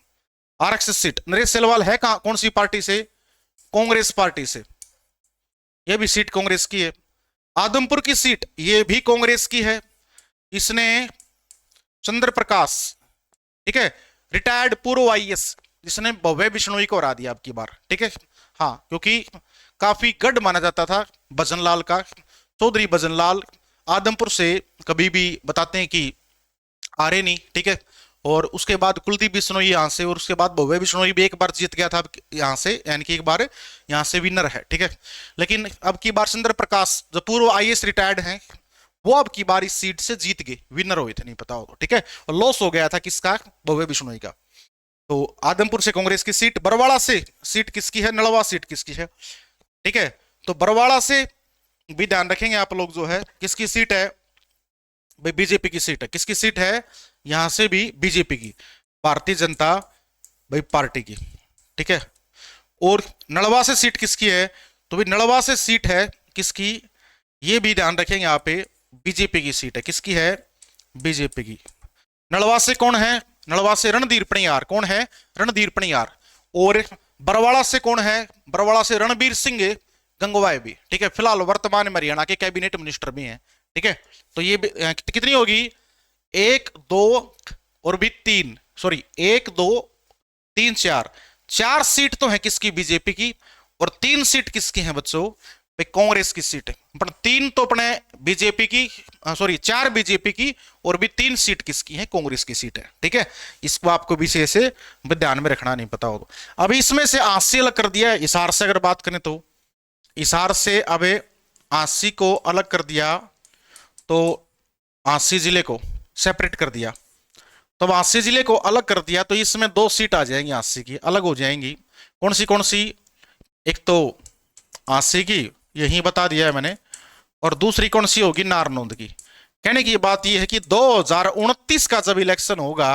आरक्षित सीट। नरेश सेलवाल है कहां, कौन सी पार्टी से? कांग्रेस पार्टी से। ये भी सीट कांग्रेस की है। आदमपुर की सीट ये भी कांग्रेस की है। इसने चंद्र प्रकाश, ठीक है, रिटायर्ड पूर्व आईएएस, जिसने भव्य बिश्नोई को हरा दिया अब की बार, ठीक है। हाँ, क्योंकि काफी गढ़ माना जाता था भजनलाल का। चौधरी भजनलाल आदमपुर से कभी भी बताते हैं कि आ रहे नहीं, ठीक है। और उसके बाद कुलदीप बिश्नोई यहाँ से, और उसके बाद भव्य बिश्नोई भी एक बार जीत गया था यहाँ से, यानी कि एक बार यहाँ से विनर है, ठीक है। लेकिन अब की बार चंद्र प्रकाश जो पूर्व आईएएस रिटायर्ड हैं, वो अब की बार इस सीट से जीत गए, विनर हुए थे, नहीं पता हो तो, ठीक है। और लॉस हो गया था किसका, भव्य बिश्नोई का। तो आदमपुर से कांग्रेस की सीट, बरवाड़ा से सीट किसकी है, नलवा सीट किसकी है, ठीक है। तो बरवाड़ा से भी ध्यान रखेंगे आप लोग, जो है किसकी सीट है भाई, बीजेपी की सीट है। किसकी सीट है, यहां से भी बीजेपी की, भारतीय जनता भाई पार्टी की, ठीक है। और नलवा से सीट किसकी है, तो भाई नलवा से सीट है किसकी, ये भी ध्यान रखेंगे यहाँ पे, बीजेपी की सीट है। किसकी है, बीजेपी की। नलवा से कौन है, नलवा से रणधीर पणियार, कौन है, रणधीर पणियार। और बरवाड़ा से कौन है, बरवाड़ा से रणबीर सिंह गंगवाई भी, ठीक है। फिलहाल वर्तमान में हरियाणा के कैबिनेट मिनिस्टर भी हैं, ठीक है। तो ये कितनी होगी, एक दो और भी तीन, सॉरी एक दो तीन चार, चार सीट तो है किसकी, बीजेपी की। और तीन सीट किसकी है बच्चों, कांग्रेस की सीट है। पर तीन तो अपने बीजेपी की, सॉरी चार बीजेपी की, और भी तीन सीट किसकी है, कांग्रेस की सीट है, ठीक है। इसको आपको विशेष से ध्यान में रखना, नहीं पता हो तो। अब इसमें से 80 अलग कर दिया है, हिसार से अगर बात करें तो हिसार से अब 80 को अलग कर दिया, तो 80 जिले को सेपरेट कर दिया। तो 80 जिले को अलग कर दिया, तो इसमें दो सीट आ जाएंगी 80 की, अलग हो जाएंगी। कौन सी, एक तो 80 की यही बता दिया है मैंने, और दूसरी कौन सी होगी, नारनौंद की। कहने की बात यह है कि 2029 का जब इलेक्शन होगा,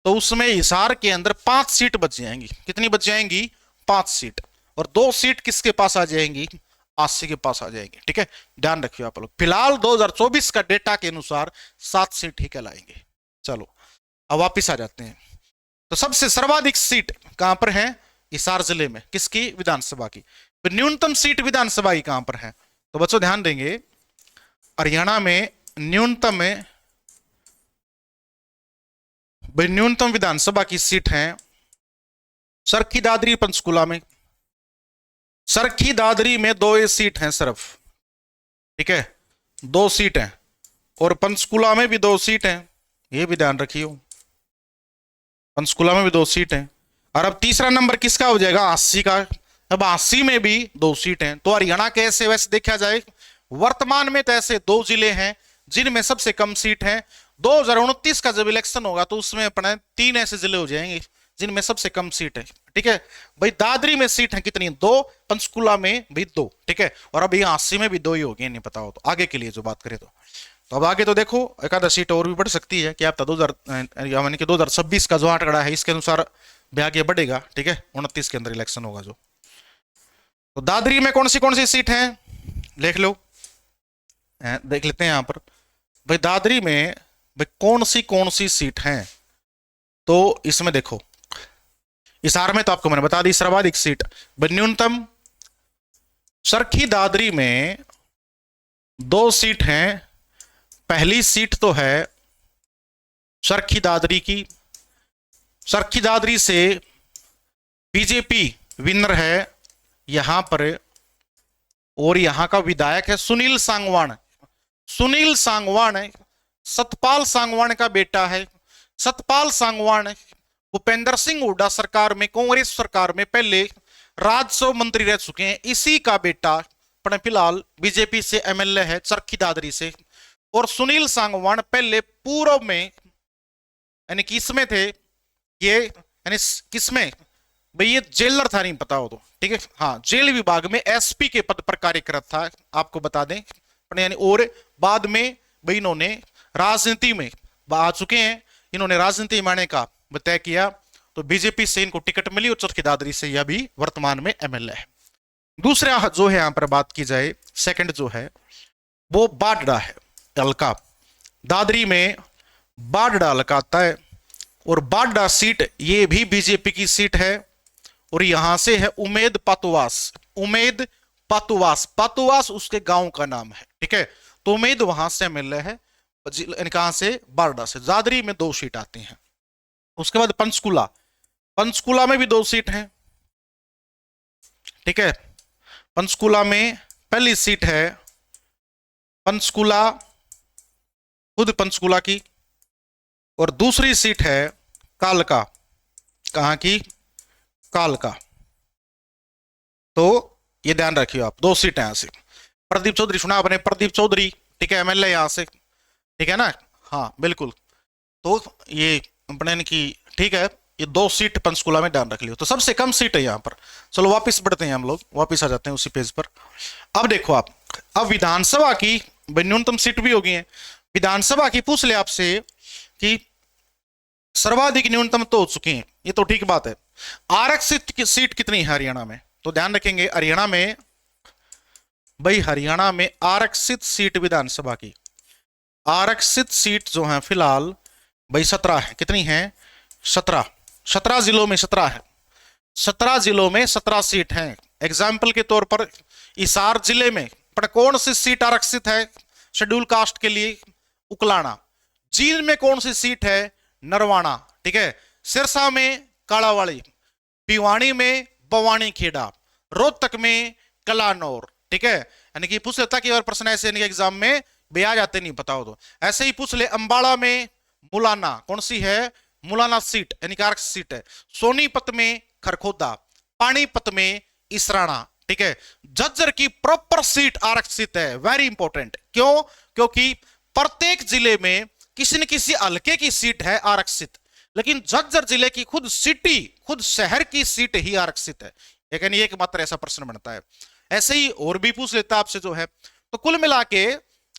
तो उसमें हिसार के अंदर 5 सीट बच जाएंगी। कितनी बच जाएंगी, 5 सीट। और 2 सीट किसके पास आ जाएंगी, 80 के पास आ जाएंगे, ठीक है। ध्यान रखिए आप लोग। फिलहाल 2024 का डेटा के अनुसार 7 सीट ही कहलाएंगे। चलो अब वापिस आ जाते हैं। तो सबसे सर्वाधिक सीट कहां पर है, हिसार जिले में, किसकी, विधानसभा की। फिर न्यूनतम सीट विधानसभा की कहां पर है, तो बच्चों ध्यान देंगे, हरियाणा में न्यूनतम विधानसभा की सीट है सरखी दादरी पंचकुला में। सरखी दादरी में 2 सीट हैं सिर्फ, ठीक है, 2 सीट हैं। और पंचकुला में भी 2 सीट हैं, ये भी ध्यान रखियो, पंचकुला में भी 2 सीट हैं। और अब तीसरा नंबर किसका हो जाएगा, 80 का। अब 80 में भी 2 सीट हैं। तो हरियाणा के ऐसे वैसे देखा जाए, वर्तमान में तो ऐसे 2 जिले हैं जिनमें सबसे कम सीट है। 2029 का जब इलेक्शन होगा, तो उसमें अपने 3 ऐसे जिले हो जाएंगे जिनमें सबसे कम सीट है, ठीक है भाई। दादरी में सीट है कितनी, 2, पंचकुला में भी 2, ठीक है। और अब यहाँ 80 में भी 2 ही हो गए, नहीं पता हो तो आगे के लिए जो बात करें तो अब आगे तो देखो, एक आधा सीट और भी बढ़ सकती है, कि आप 2026 का जो आंकड़ा है इसके अनुसार भी आगे बढ़ेगा, ठीक है। 29 के अंदर इलेक्शन होगा जो। तो दादरी में कौन सी सीट है, देख लो, देख लेते हैं यहां पर भाई। दादरी में भाई कौन सी सीट है, तो इसमें देखो, हिसार में तो आपको मैंने बता दी सर्वाधिक सीट, न्यूनतम सरखी दादरी में 2 सीट हैं। पहली सीट तो है सरखी दादरी की, सरखी दादरी से बीजेपी विनर है यहां पर, और यहां का विधायक है सुनील सांगवान। सुनील सांगवान सतपाल सांगवान का बेटा है। सतपाल सांगवान भूपेंद्र सिंह हुड्डा सरकार में, कांग्रेस सरकार में पहले राजस्व मंत्री रह चुके हैं। इसी का बेटा फिलहाल बीजेपी से एमएलए है चरखी दादरी से। और सुनील सांगवान पहले पूर्व में, यानी किसमें थे ये, यानी किसमें भाई, ये जेलर था, नहीं पता हो तो, ठीक है। हाँ, जेल विभाग में एसपी के पद पर कार्यरत था, आपको बता दें, यानी। और बाद में भाई इन्होंने राजनीति में आ चुके हैं, इन्होंने राजनीति में आने का तय किया, तो बीजेपी से इनको टिकट मिली, और चरखी दादरी से यह भी वर्तमान में एमएलए है। दूसरा जो है यहां पर बात की जाए, सेकंड जो है वो बाडडा है, हल्का। दादरी में बाडडा हल्का आता है, और बाडडा सीट ये भी बीजेपी की सीट है। और यहां से है उमेद पातुवास, उमेद पातुवास, पातुवास उसके गांव का नाम है, ठीक है। तो उम्मीद वहां से मिल रहे हैं, कहां से, बारडा से। दादरी में 2 सीट आती हैं। उसके बाद पंचकुला, पंचकुला में भी 2 सीट हैं, ठीक है। पंचकुला में पहली सीट है पंचकुला, खुद पंचकुला की, और दूसरी सीट है कालका, कहां की, कालका। तो ये ध्यान रखियो आप, 2 सीट है यहां से। प्रदीप चौधरी सुना आपने, प्रदीप चौधरी, ठीक है, एमएलए यहां से, ठीक है ना, हाँ बिल्कुल। तो ये अपने की, ठीक है, ये 2 सीट पंचकुला में ध्यान रख लियो। तो सबसे कम सीट है यहाँ पर। चलो वापस बढ़ते हैं, हम लोग वापस आ जाते हैं उसी पेज पर। अब देखो आप, अब विधानसभा की न्यूनतम सीट भी होगी है। विधानसभा की पूछ ले आपसे कि सर्वाधिक न्यूनतम तो हो चुकी है, ये तो ठीक बात है। आरक्षित की सीट कितनी है हरियाणा में? तो ध्यान रखेंगे, हरियाणा में भाई, हरियाणा में आरक्षित सीट विधानसभा की, आरक्षित सीट जो है फिलहाल भाई 17 है। कितनी है? 17। 17 जिलों में 17 है। 17 जिलों में 17 सीट हैं। एग्जाम्पल के तौर पर हिसार जिले में पर कौन सी सीट आरक्षित है शेड्यूल कास्ट के लिए? उकलाना। जींद में कौन सी सीट है? नरवाना, ठीक है। सिरसा में कालावाड़ी, भिवानी में बवानी खेड़ा, रोहतक में कलानौर, ठीक है। यानी कि पूछ लेता कि और प्रश्न ऐसे एग्जाम में भी आ जाते, नहीं पता हो तो ऐसे ही पूछ ले। अंबाला में मुलाना, कौन सी है? मुलाना सीट, यानी कि आरक्षित सीट है। सोनीपत में खरखोदा, पानीपत में इसराना, ठीक है। झज्जर की प्रॉपर सीट आरक्षित है, वेरी इंपॉर्टेंट। क्यों? क्योंकि प्रत्येक जिले में किसी न किसी हल्के की सीट है आरक्षित, लेकिन झज्जर जिले की खुद सिटी, खुद शहर की सीट ही आरक्षित है। लेकिन एक मात्र ऐसा प्रश्न बनता है। ऐसे ही और भी पूछ लेता आपसे जो है। तो कुल मिला के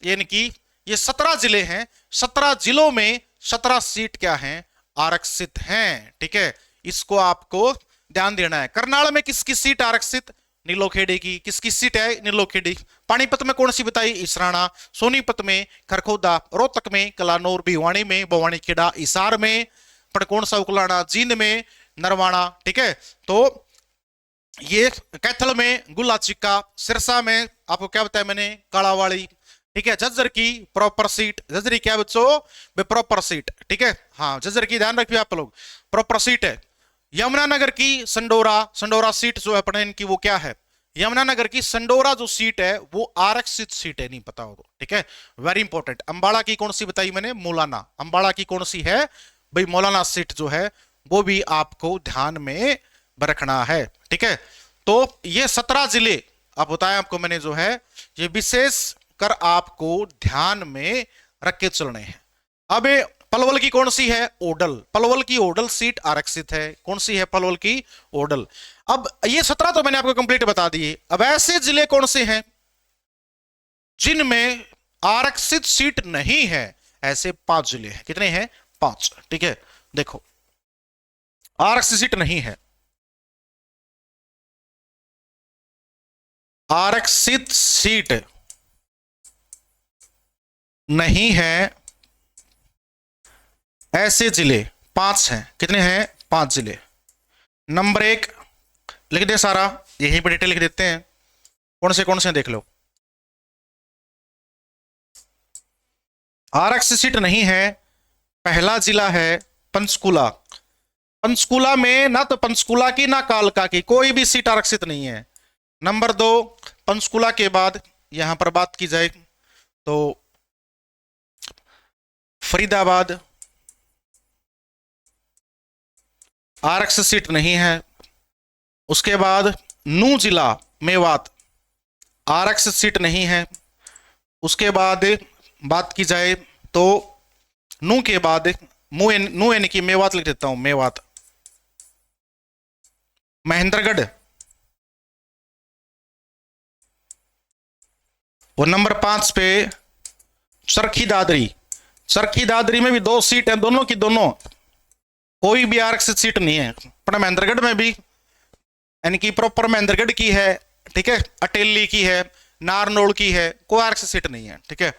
यानी कि ये 17 जिले हैं, 17 जिलों में 17 सीट क्या हैं? आरक्षित हैं, ठीक है। इसको आपको ध्यान देना है। करनाल में किसकी सीट आरक्षित? नीलोखेड़ी की। किसकी सीट है? नीलोखेड़ी। पानीपत में कौन सी बताई? इसराना। सोनीपत में खरखोदा, रोहतक में कलानौर, भिवानी में बवानी खेड़ा, हिसार में पर कौन सा? उकलाना। जींद में नरवाना, ठीक है। तो ये कैथल में गुलाचिका, सिरसा में आपको क्या बताया मैंने? कालावाड़ी, ठीक है। झज्जर की प्रॉपर सीट, झज्जर क्या बच्चों? प्रॉपर सीट, ठीक है। हाँ, झज्जर की ध्यान रखिए आप लोग, प्रॉपर सीट है। यमुनानगर की संडोरा, संडोरा सीट जो है अपने इनकी, वो क्या है? यमुनानगर की संडोरा जो सीट है वो आरक्षित सीट है, नहीं पता हो तो, ठीक है, वेरी इंपॉर्टेंट। अंबाला की कौन सी बताई मैंने? मौलाना। अंबाला की कौन सी है भाई? मौलाना सीट जो है वो भी आपको ध्यान में रखना है, ठीक है। तो ये 17 जिले आप बताया आपको मैंने जो है, ये विशेष कर आपको ध्यान में रख के चलने हैं। अब पलवल की कौन सी है? ओडल। पलवल की ओडल सीट आरक्षित है। कौन सी है? पलवल की ओडल। अब ये 17 तो मैंने आपको कंप्लीट बता दिए। अब ऐसे जिले कौन से हैं जिनमें आरक्षित सीट नहीं है? ऐसे 5 जिले हैं। कितने हैं? 5, ठीक है। देखो, आरक्षित सीट नहीं है, आरक्षित सीट नहीं है, ऐसे जिले 5 हैं। कितने हैं? 5 जिले। नंबर 1 लिख दे सारा, यहीं पर डिटेल लिख देते हैं। कौन से देख लो। आरक्षित सीट नहीं है, पहला जिला है पंचकुला। पंचकुला में ना तो पंचकुला की ना कालका की कोई भी सीट आरक्षित नहीं है। नंबर 2, पंचकुला के बाद यहां पर बात की जाए तो फरीदाबाद, आरक्षित सीट नहीं है। उसके बाद नू जिला मेवात, आरक्षित सीट नहीं है। उसके बाद बात की जाए तो नू के बाद नू यानी कि मेवात लिख देता हूं, मेवात। महेंद्रगढ़ और नंबर 5 पे चरखी दादरी। चरखी दादरी में भी 2 सीट है, दोनों की दोनों कोई भी आरक्षित सीट नहीं है। पर महेंद्रगढ़ में भी यानी कि प्रॉपर महेंद्रगढ़ की है, ठीक है, अटेली की है, नारनौल की है, कोई आरक्षित सीट नहीं है, ठीक है।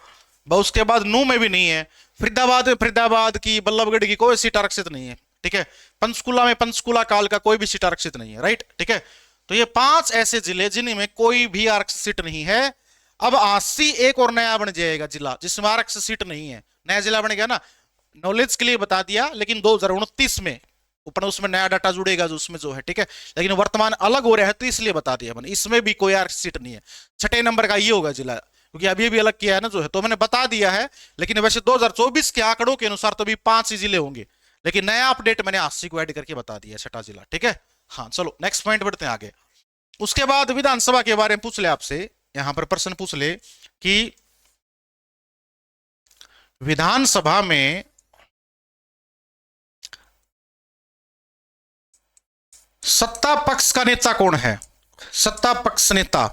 उसके बाद नू में भी नहीं है। फरीदाबाद की, बल्लभगढ़ की कोई सीट आरक्षित नहीं है, ठीक है। पंचकुला में पंचकुला काल का कोई भी सीट आरक्षित नहीं है, राइट, ठीक है। तो ये 5 ऐसे जिले जिनमें कोई भी आरक्षित सीट नहीं है। अब 80 एक और नया बन जाएगा जिला जिसमें आरक्षित सीट नहीं है, नया जिला बन गया ना। नॉलेज के लिए बता दिया, लेकिन 2029 में ऊपर उसमें नया डाटा जुड़ेगा जो उसमें जो है, ठीक है। लेकिन वर्तमान अलग हो रहा है तो इसलिए बता दिया मैंने, इसमें भी कोई आरक्षित सीट नहीं है। 6 नंबर का ये होगा जिला, क्योंकि अभी भी अलग किया है ना जो है, तो मैंने बता दिया है। लेकिन वैसे 2024 के आंकड़ों के अनुसार तो भी 5 ही जिले होंगे, लेकिन नया अपडेट मैंने 80 को ऐड करके बता दिया, 6ठा जिला, ठीक है। हाँ चलो नेक्स्ट पॉइंट बढ़ते हैं आगे। उसके बाद विधानसभा के बारे में पूछ ले आपसे, यहां पर प्रश्न पूछ ले कि विधानसभा में सत्ता पक्ष का नेता कौन है? सत्ता पक्ष नेता,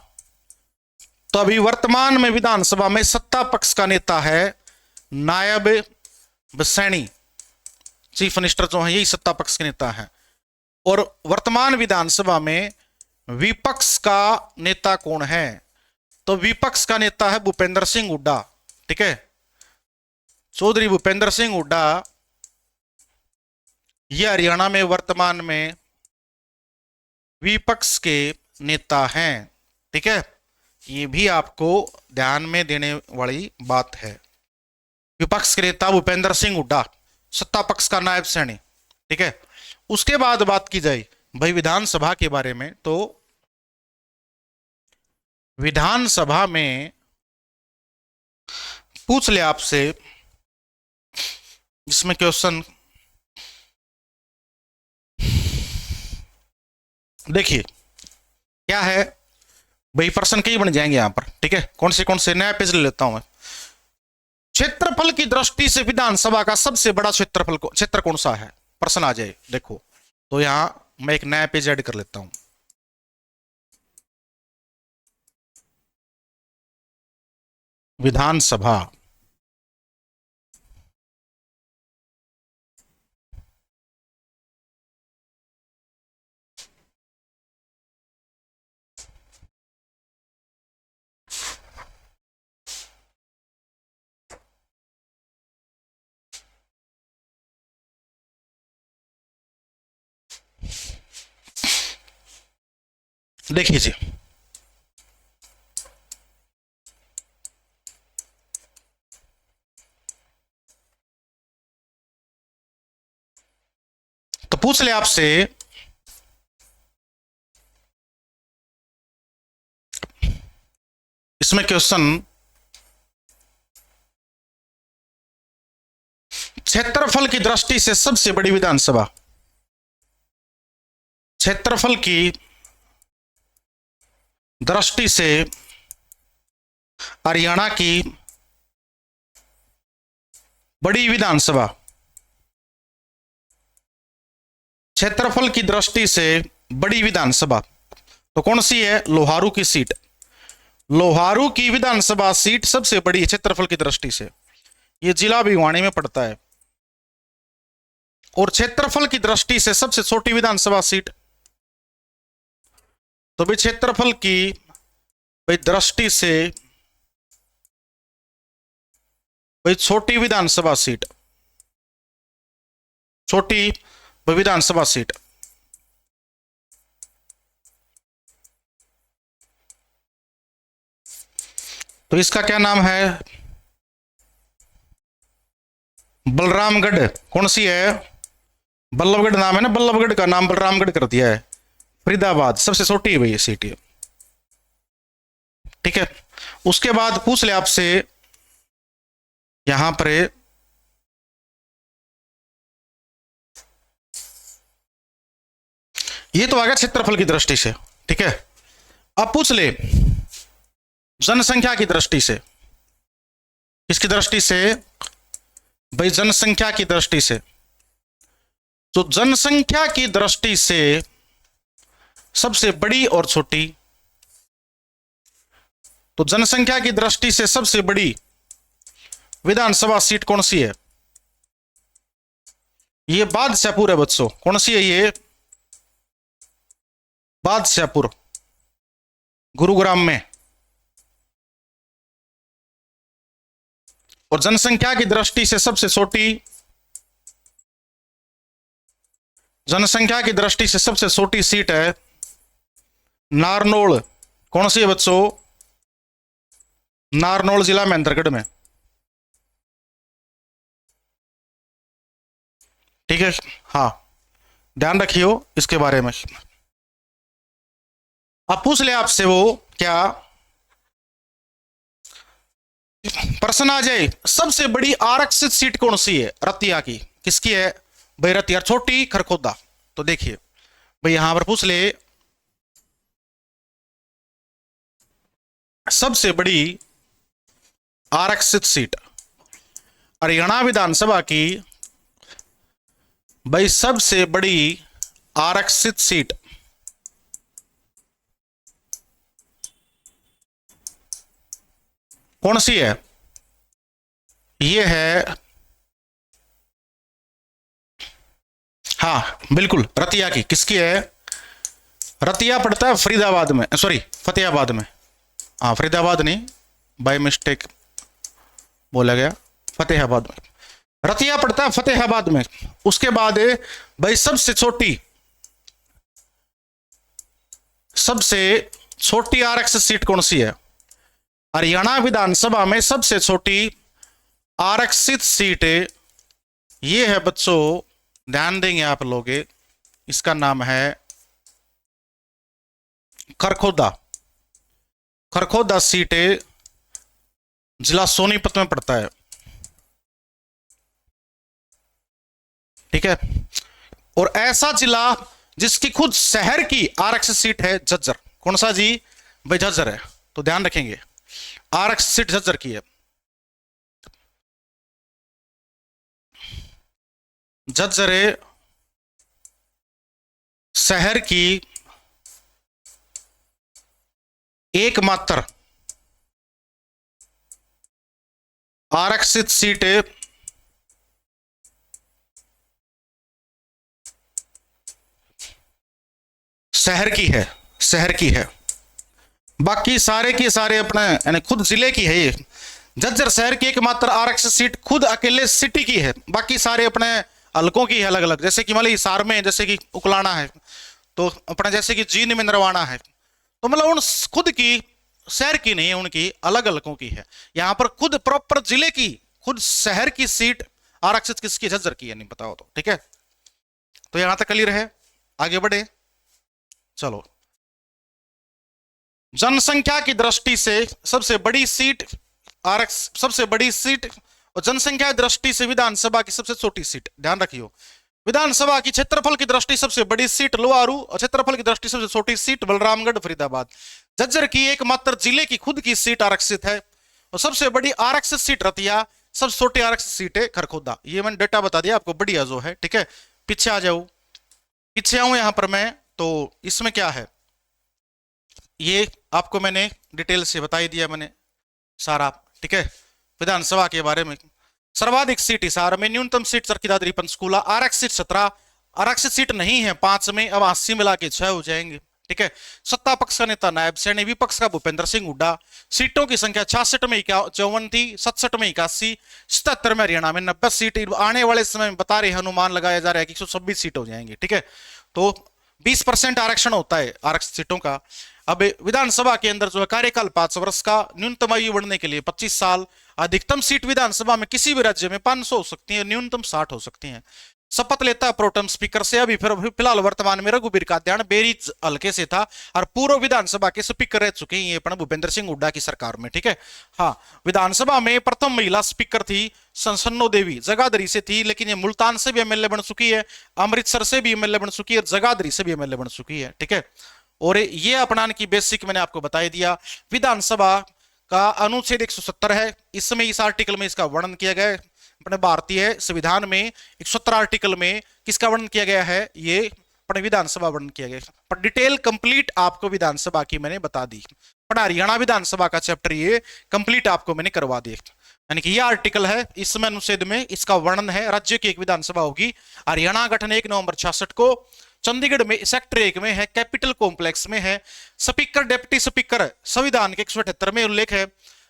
तो अभी वर्तमान में विधानसभा में सत्ता पक्ष का नेता है नायब सैनी, चीफ मिनिस्टर जो है यही सत्ता पक्ष के नेता है। और वर्तमान विधानसभा में विपक्ष का नेता कौन है? तो विपक्ष का नेता है भूपेंद्र सिंह हुड्डा, ठीक है। चौधरी भूपेंद्र सिंह हुड्डा ये हरियाणा में वर्तमान में विपक्ष के नेता हैं, ठीक है। ये भी आपको ध्यान में देने वाली बात है। विपक्ष के नेता भूपेंद्र सिंह हुड्डा, सत्ता पक्ष का नायब सैनी, ठीक है। उसके बाद बात की जाए भाई विधानसभा के बारे में, तो विधानसभा में पूछ ले आपसे, इसमें क्वेश्चन देखिए क्या है भाई, प्रश्न कई बन जाएंगे यहां पर, ठीक है। कौन से नया पेज ले लेता हूं मैं। क्षेत्रफल की दृष्टि से विधानसभा का सबसे बड़ा क्षेत्र कौन सा है? प्रश्न आ जाए देखो, तो यहां मैं एक नया पेज ऐड कर लेता हूं। विधानसभा, देखिए जी, तो पूछ ले आपसे इसमें क्वेश्चन, क्षेत्रफल की दृष्टि से सबसे बड़ी विधानसभा, क्षेत्रफल की दृष्टि से हरियाणा की बड़ी विधानसभा, क्षेत्रफल की दृष्टि से बड़ी विधानसभा तो कौन सी है? लोहारू की सीट। लोहारू की विधानसभा सीट सबसे बड़ी है क्षेत्रफल की दृष्टि से। यह जिला भिवानी में पड़ता है। और क्षेत्रफल की दृष्टि से सबसे छोटी विधानसभा सीट, तो भी क्षेत्रफल की दृष्टि से छोटी विधानसभा सीट, छोटी विधानसभा सीट, तो इसका क्या नाम है? बलरामगढ़। कौन सी है? बल्लभगढ़ नाम है ना, बल्लभगढ़ का नाम बलरामगढ़ कर दिया है। फरीदाबाद सबसे छोटी है भाई ये सीट, ठीक है। उसके बाद पूछ ले आपसे यहां पर ये तो आ गया क्षेत्रफल की दृष्टि से, ठीक है। अब पूछ ले जनसंख्या की दृष्टि से। किसकी दृष्टि से भाई? जनसंख्या की दृष्टि से। तो जनसंख्या की दृष्टि से सबसे बड़ी और छोटी, तो जनसंख्या की दृष्टि से सबसे बड़ी विधानसभा सीट कौन सी है? ये बादशाहपुर है बच्चों। कौन सी है ये? बादशाहपुर, गुरुग्राम में। और जनसंख्या की दृष्टि से सबसे छोटी, जनसंख्या की दृष्टि से सबसे छोटी सीट है नारनौल कौन सी है बच्चों? नारनौल जिला महेंद्रगढ़ में, ठीक है। हाँ, ध्यान रखियो इसके बारे में। अब पूछ ले आपसे वो क्या प्रश्न आ जाए, सबसे बड़ी आरक्षित सीट कौन सी है रतिया की? किसकी है भाई? रतिया, छोटी, खरखोदा। तो देखिए भाई यहां पर पूछ ले सबसे बड़ी आरक्षित सीट हरियाणा विधानसभा की, भाई सबसे बड़ी आरक्षित सीट कौन सी है? ये है, हाँ बिल्कुल रतिया की। किसकी है? रतिया पड़ता है फरीदाबाद में, सॉरी फतेहाबाद में। हाँ फरीदाबाद नहीं, बाय मिस्टेक बोला गया, फतेहाबाद में। रतिया पड़ता है फतेहाबाद में। उसके बाद भाई सबसे छोटी आरक्षित सीट कौन सी है? हरियाणा विधानसभा में सबसे छोटी आरक्षित सीट ये है बच्चों, ध्यान देंगे आप लोग, इसका नाम है खरखोदा। खरखोदा सीट जिला सोनीपत में पड़ता है, ठीक है। और ऐसा जिला जिसकी खुद शहर की आरक्षित सीट है झज्जर। कौन सा जी? भाई झज्जर है। तो ध्यान रखेंगे आरक्षित सीट झज्जर की है। झज्जर शहर की एकमात्र आरक्षित सीट शहर की है, शहर की है। बाकी सारे के सारे अपने यानी खुद जिले की है। ये झज्जर शहर की एकमात्र आरक्षित सीट खुद अकेले सिटी की है, बाकी सारे अपने हलकों की है अलग अलग। जैसे कि मतलब हिसार में जैसे कि उकलाना है, तो अपने जैसे कि जींद में नरवाना है, तो मतलब उन खुद की शहर की नहीं है, उनकी अलग हलकों की है। यहां पर खुद प्रॉपर जिले की, खुद शहर की सीट आरक्षित किसकी? झज्जर की है। नहीं बताओ तो ठीक है। तो यहां तक क्लियर है, आगे बढ़े चलो। जनसंख्या की दृष्टि से सबसे बड़ी सीट सबसे बड़ी सीट और जनसंख्या की दृष्टि से विधानसभा की सबसे छोटी सीट, ध्यान रखियो। विधानसभा की क्षेत्रफल की दृष्टि सबसे बड़ी सीट लोहारू और क्षेत्रफल की दृष्टि सबसे छोटी सीट बलरामगढ़ फरीदाबाद। झज्जर की एकमात्र जिले की खुद की सीट आरक्षित है और सबसे बड़ी आरक्षित सीट रतिया, सबसे छोटी आरक्षित सीट है खरखोदा। ये मैंने डेटा बता दिया आपको, बढ़िया जो है, ठीक है। पीछे आ जाओ, पीछे आऊं यहां पर मैं, तो इसमें क्या है ये आपको मैंने डिटेल से बता ही दिया मैंने सारा, ठीक है। विधानसभा के बारे में सर्वाधिक सीट हिसार में, न्यूनतम सीट चरखी दादरी पंचकूला, आरक्षित 17, आरक्षित सीट नहीं है 5 में, अब 80 मिला के 6 हो जाएंगे, ठीक है। सत्ता पक्ष का नेता नायब सैनी, विपक्ष का भूपेंद्र सिंह हुड्डा। सीटों की संख्या 66 में 54 थी, 67 में 81, 77 में हरियाणा में 90 सीट। आने वाले समय में बता रहे अनुमान लगाया जा रहा है कि 126 सीट हो जाएंगे, ठीक है। तो 20% आरक्षण होता है आरक्षित सीटों का। अब विधानसभा के अंदर जो है कार्यकाल 5 वर्ष का, न्यूनतम आयु बढ़ने के लिए 25 साल। अधिकतम सीट विधानसभा में किसी भी राज्य में 500 हो सकती है, न्यूनतम 60 हो सकती हैं। शपथ लेता है प्रोटेम स्पीकर से। अभी फिर फिलहाल वर्तमान में रघुबीर कात्यायन बेरीज हल्के से था और पूर्व विधानसभा के स्पीकर रह चुके हैं ये अपन भूपेंद्र सिंह हुड्डा की सरकार में, ठीक है। हाँ, विधानसभा में प्रथम महिला स्पीकर थी सन्नो देवी, जगाधरी से थी, लेकिन ये मुल्तान से भी एमएलए बन चुकी है, अमृतसर से भी एमएलए बन चुकी है, जगाधरी से भी एमएलए बन चुकी है, ठीक है। और ये अपनाने की बेसिक मैंने आपको बता दिया। विधानसभा का अनुच्छेद 170 है, इसमें इस आर्टिकल में इसका वर्णन किया गया है। अपने भारतीय संविधान में 117 आर्टिकल में किसका वर्णन किया गया है? ये अपने विधानसभा वर्णन किया गया है। पर डिटेल कंप्लीट आपको विधानसभा की मैंने बता दी। पर हरियाणा विधानसभा का चैप्टर ये कंप्लीट आपको मैंने करवा दिया, यानी कि ये आर्टिकल है, इसमें अनुच्छेद में इसका वर्णन है। राज्य की एक विधानसभा होगी। हरियाणा गठन 1 नवंबर 66 को चंडीगढ़ में सेक्टर 1 में है, कैपिटल कॉम्प्लेक्स में है। स्पीकर डिप्टी स्पीकर संविधान के 178 में उल्लेख है।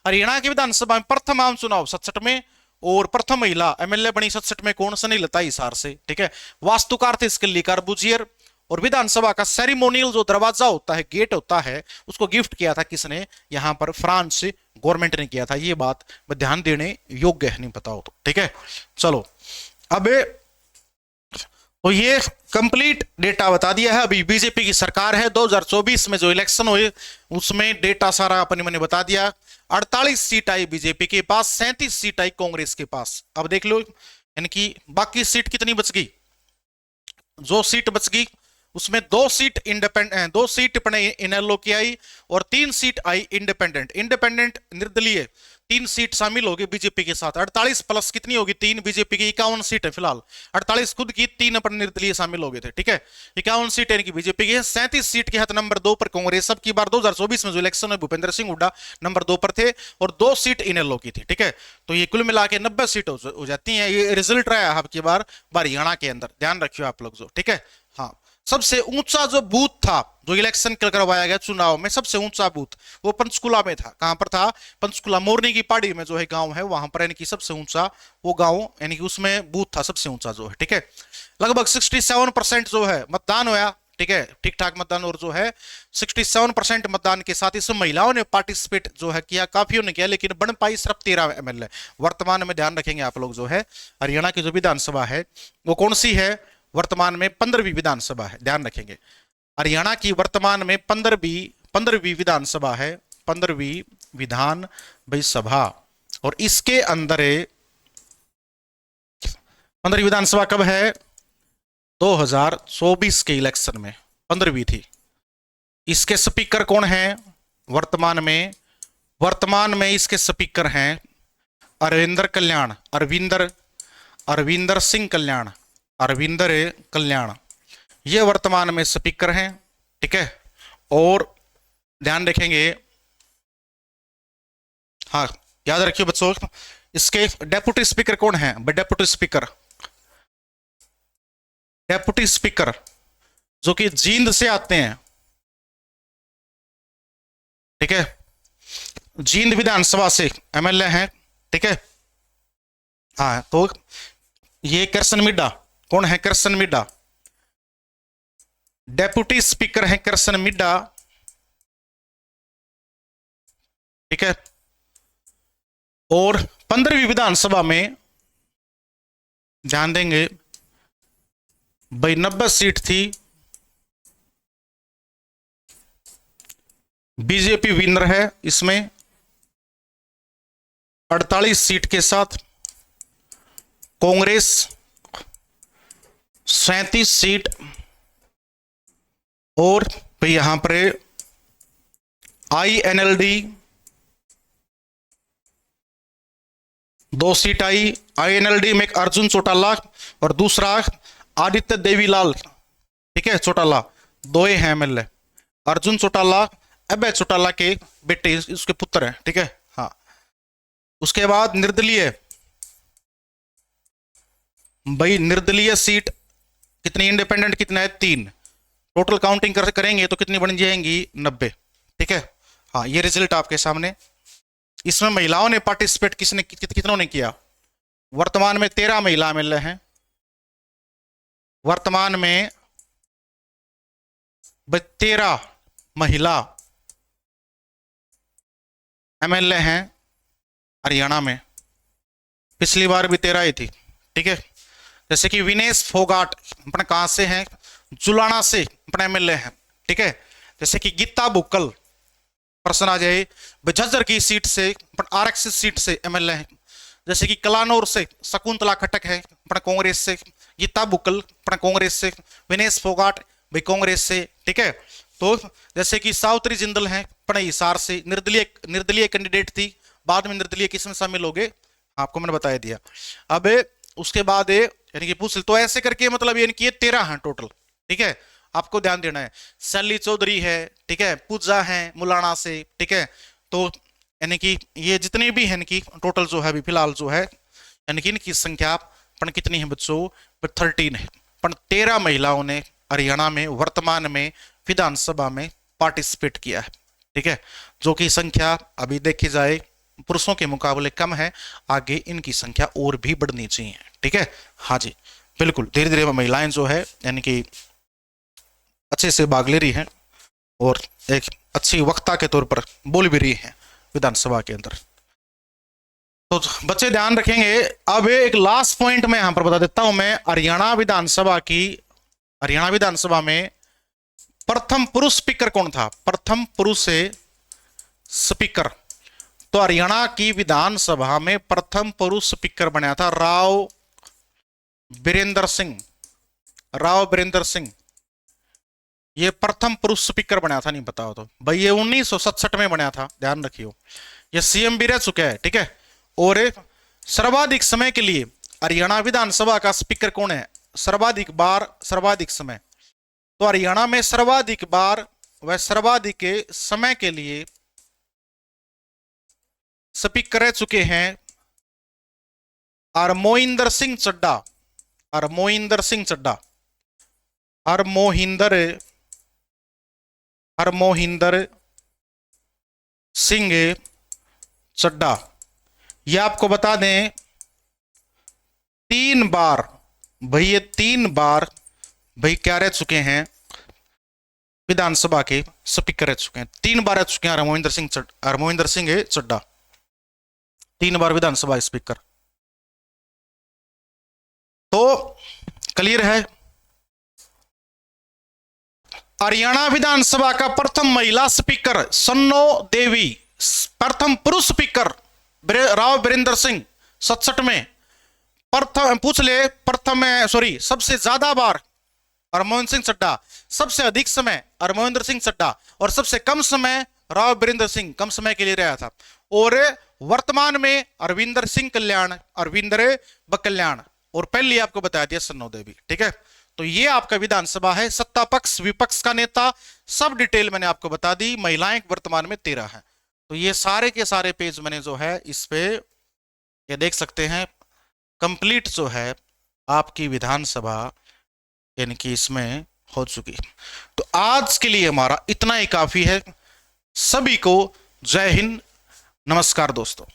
हरियाणा की विधानसभा में प्रथम आम चुनाव 67 में और प्रथम महिला एमएलए बनी 67 में, कौन सा? नहीं लता हिसार से, ठीक है। वास्तुकार थे स्किल्ली कार्बुजियर और विधानसभा का सेरिमोनियल जो दरवाजा होता है, गेट होता है, उसको गिफ्ट किया था किसने? यहां पर फ्रांस गवर्नमेंट ने किया था। ये बात ध्यान देने योग्य है, नहीं पता हो तो। ठीक है, चलो अब तो ये कंप्लीट डेटा बता दिया है। अभी बीजेपी की सरकार है, 2024 में जो इलेक्शन हुए उसमें डेटा सारा अपने मैंने बता दिया। 48 सीट आई बीजेपी के पास, 37 सीट आई कांग्रेस के पास। अब देख लो, यानी कि बाकी सीट कितनी बच गई? जो सीट बच गई उसमें 2 सीट अपने इनेलो की आई और 3 सीट आई इंडिपेंडेंट। इंडिपेंडेंट निर्दलीय 3 सीट शामिल होगी बीजेपी के साथ। 48 प्लस कितनी होगी? 3। बीजेपी की 51 सीट है फिलहाल, 48 खुद की, 3 अपन निर्दलीय शामिल हो गए थे। ठीक है, 51 सीट है बीजेपी की है। 37 सीट के हाथ नंबर 2 पर कांग्रेस। अब की बार 2024 में जो इलेक्शन है भूपेंद्र सिंह हुड्डा नंबर 2 पर थे और 2 सीट इनेलो की थी। ठीक है, तो ये कुल मिला के 90 सीट हो जाती है। ये रिजल्ट रहा है आपकी बार हरियाणा के अंदर, ध्यान रखियो आप लोग जो। ठीक है, हाँ, सबसे ऊंचा जो बूथ था जो इलेक्शन करवाया गया चुनाव में, सबसे ऊंचा बूथ वो पंचकुला में था। कहां पर था? पंचकुला, मोरनी की पहाड़ी में जो है गांव है, वहां पर यानी कि सबसे ऊंचा वो गांव, यानी कि उसमें बूथ था सबसे ऊंचा जो है। ठीक है, लगभग 67% जो है मतदान हुआ। ठीक है, ठीक ठाक मतदान, और जो है 67% मतदान के साथ इसमें महिलाओं ने पार्टिसिपेट जो है किया, काफियों ने किया, लेकिन बन पाई सिर्फ 13 एमएलए। वर्तमान में ध्यान रखेंगे आप लोग जो है, हरियाणा की जो विधानसभा है वो कौन सी है? वर्तमान में 15वीं विधानसभा है, ध्यान रखेंगे। हरियाणा की वर्तमान में 15वीं विधानसभा है, 15वीं विधान सभा। और इसके अंदर 15वीं विधानसभा कब है? 2024 के इलेक्शन में 15वीं थी। इसके स्पीकर कौन है वर्तमान में इसके स्पीकर हैं अरविंदर सिंह कल्याण, ये वर्तमान में स्पीकर हैं। ठीक है, और ध्यान रखेंगे, हाँ याद रखिए बच्चों, इसके डेप्यूटी स्पीकर कौन है? डेप्यूटी स्पीकर जो कि जींद से आते हैं। ठीक है, जींद विधानसभा से एमएलए हैं। ठीक है, हाँ, तो ये कृष्ण मिड्डा, कौन है? कृष्ण मिड्डा, डेप्यूटी स्पीकर है कृष्ण मिड्डा। ठीक है, और 15वीं विधानसभा में ध्यान देंगे भाई 90 सीट थी, बीजेपी विनर है इसमें 48 सीट के साथ, कांग्रेस 37 सीट, और भाई यहां पर INLD 2 सीट आई। INLD में एक अर्जुन चौटाला और दूसरा आदित्य देवीलाल। ठीक है, चौटाला 2 हैं एमएलए, अर्जुन चौटाला अभय चौटाला के बेटे, उसके पुत्र हैं। ठीक है, हाँ, उसके बाद निर्दलीय सीट कितनी? इंडिपेंडेंट कितना है? 3। टोटल काउंटिंग करेंगे तो कितनी बन जाएंगी? 90। ठीक है, हाँ, ये रिजल्ट आपके सामने। इसमें महिलाओं ने पार्टिसिपेट कितनों ने किया? वर्तमान में 13 महिला एमएलए हैं। वर्तमान में 13 महिला एमएलए हैं हरियाणा में, पिछली बार भी 13 ही थी। ठीक है, जैसे कि विनेश फोगाट अपने कहां से हैं? जुलाना से अपने एमएलए हैं। ठीक है, जैसे कि गीता बुक्कल, प्रश्न आ जाए, झज्जर की सीट से आरक्षित सीट से एमएलए हैं। जैसे कि कलानौर से शकुंतला खटक है अपना कांग्रेस से, गीता बुक्कल अपना कांग्रेस से, विनेश फोगाट भाई कांग्रेस से। ठीक है, तो जैसे कि सावित्री जिंदल है अपने हिसार से, निर्दलीय कैंडिडेट थी, बाद में निर्दलीय किसमें शामिल हो गए आपको मैंने बताया दिया। अब उसके बाद यानी कि पूछ, तो ऐसे करके मतलब यानी कि ये 13 हैं टोटल। ठीक है, आपको ध्यान देना है। सैली चौधरी है, ठीक है, पूजा है मुलाना से। ठीक है, तो यानी कि ये जितने भी हैं कि टोटल जो है अभी फिलहाल जो है यानी कि इनकी संख्या पर कितनी है बच्चों? 13 है। पर 13 महिलाओं ने हरियाणा में वर्तमान में विधानसभा में पार्टिसिपेट किया है। ठीक है, जो कि संख्या अभी देखी जाए पुरुषों के मुकाबले कम है, आगे इनकी संख्या और भी बढ़नी चाहिए। ठीक है, हाँ जी, बिल्कुल, धीरे धीरे महिलाएं जो है यानी कि अच्छे से भाग ले रही हैं और एक अच्छी वक्ता के तौर पर बोल भी रही हैं विधानसभा के अंदर। तो बच्चे ध्यान रखेंगे। अब एक लास्ट पॉइंट मैं यहां पर बता देता हूं। मैं हरियाणा विधानसभा में प्रथम पुरुष स्पीकर कौन था? प्रथम पुरुष से स्पीकर। तो हरियाणा की विधानसभा में प्रथम पुरुष स्पीकर बना था राव बीरेंद्र सिंह। राव बीरेंद्र सिंह ये प्रथम पुरुष स्पीकर बना था, नहीं पता हो तो भाई, ये 1967 में बना था, ध्यान रखियो। ये सीएम भी रह चुका है, ठीक है। और सर्वाधिक समय के लिए हरियाणा विधानसभा का स्पीकर कौन है? सर्वाधिक बार, सर्वाधिक समय। तो हरियाणा में सर्वाधिक बार व सर्वाधिक समय के लिए स्पीकर रह चुके हैं हरमोहिंदर सिंह चड्ढा। हरमोहिंदर सिंह चड्ढा, हरमोहिंदर सिंह चड्ढा। ये आपको बता दें 3 बार भाई, ये 3 बार भाई क्या रह चुके हैं? विधानसभा के स्पीकर रह चुके हैं, 3 बार रह चुके हैं हरमोहिंदर सिंह चड्ढा, 3 बार विधानसभा स्पीकर। तो क्लियर है। हरियाणा विधानसभा का प्रथम महिला स्पीकर सन्नो देवी, प्रथम पुरुष स्पीकर राव बीरेंद्र सिंह 67 में। प्रथम पूछ ले, प्रथम सॉरी सबसे ज्यादा बार हरमोहन सिंह चड्ढा, सबसे अधिक समय हरमोहिंदर सिंह चड्ढा, और सबसे कम समय राव बीरेंद्र सिंह, कम समय के लिए रहा था। और वर्तमान में अरविंदर सिंह कल्याण, अरविंदर बकल्याण, और पहले आपको बताया दिया सन्नो देवी, ठीक है। तो ये आपका विधानसभा है। सत्ता पक्ष, विपक्ष का नेता, सब डिटेल मैंने आपको बता दी। महिलाएं वर्तमान में 13 है। तो ये सारे के सारे पेज मैंने जो है इस पे ये देख सकते हैं, कंप्लीट जो है आपकी विधानसभा यानी कि इसमें हो चुकी। तो आज के लिए हमारा इतना ही काफी है। सभी को जय हिंद, नमस्कार दोस्तों।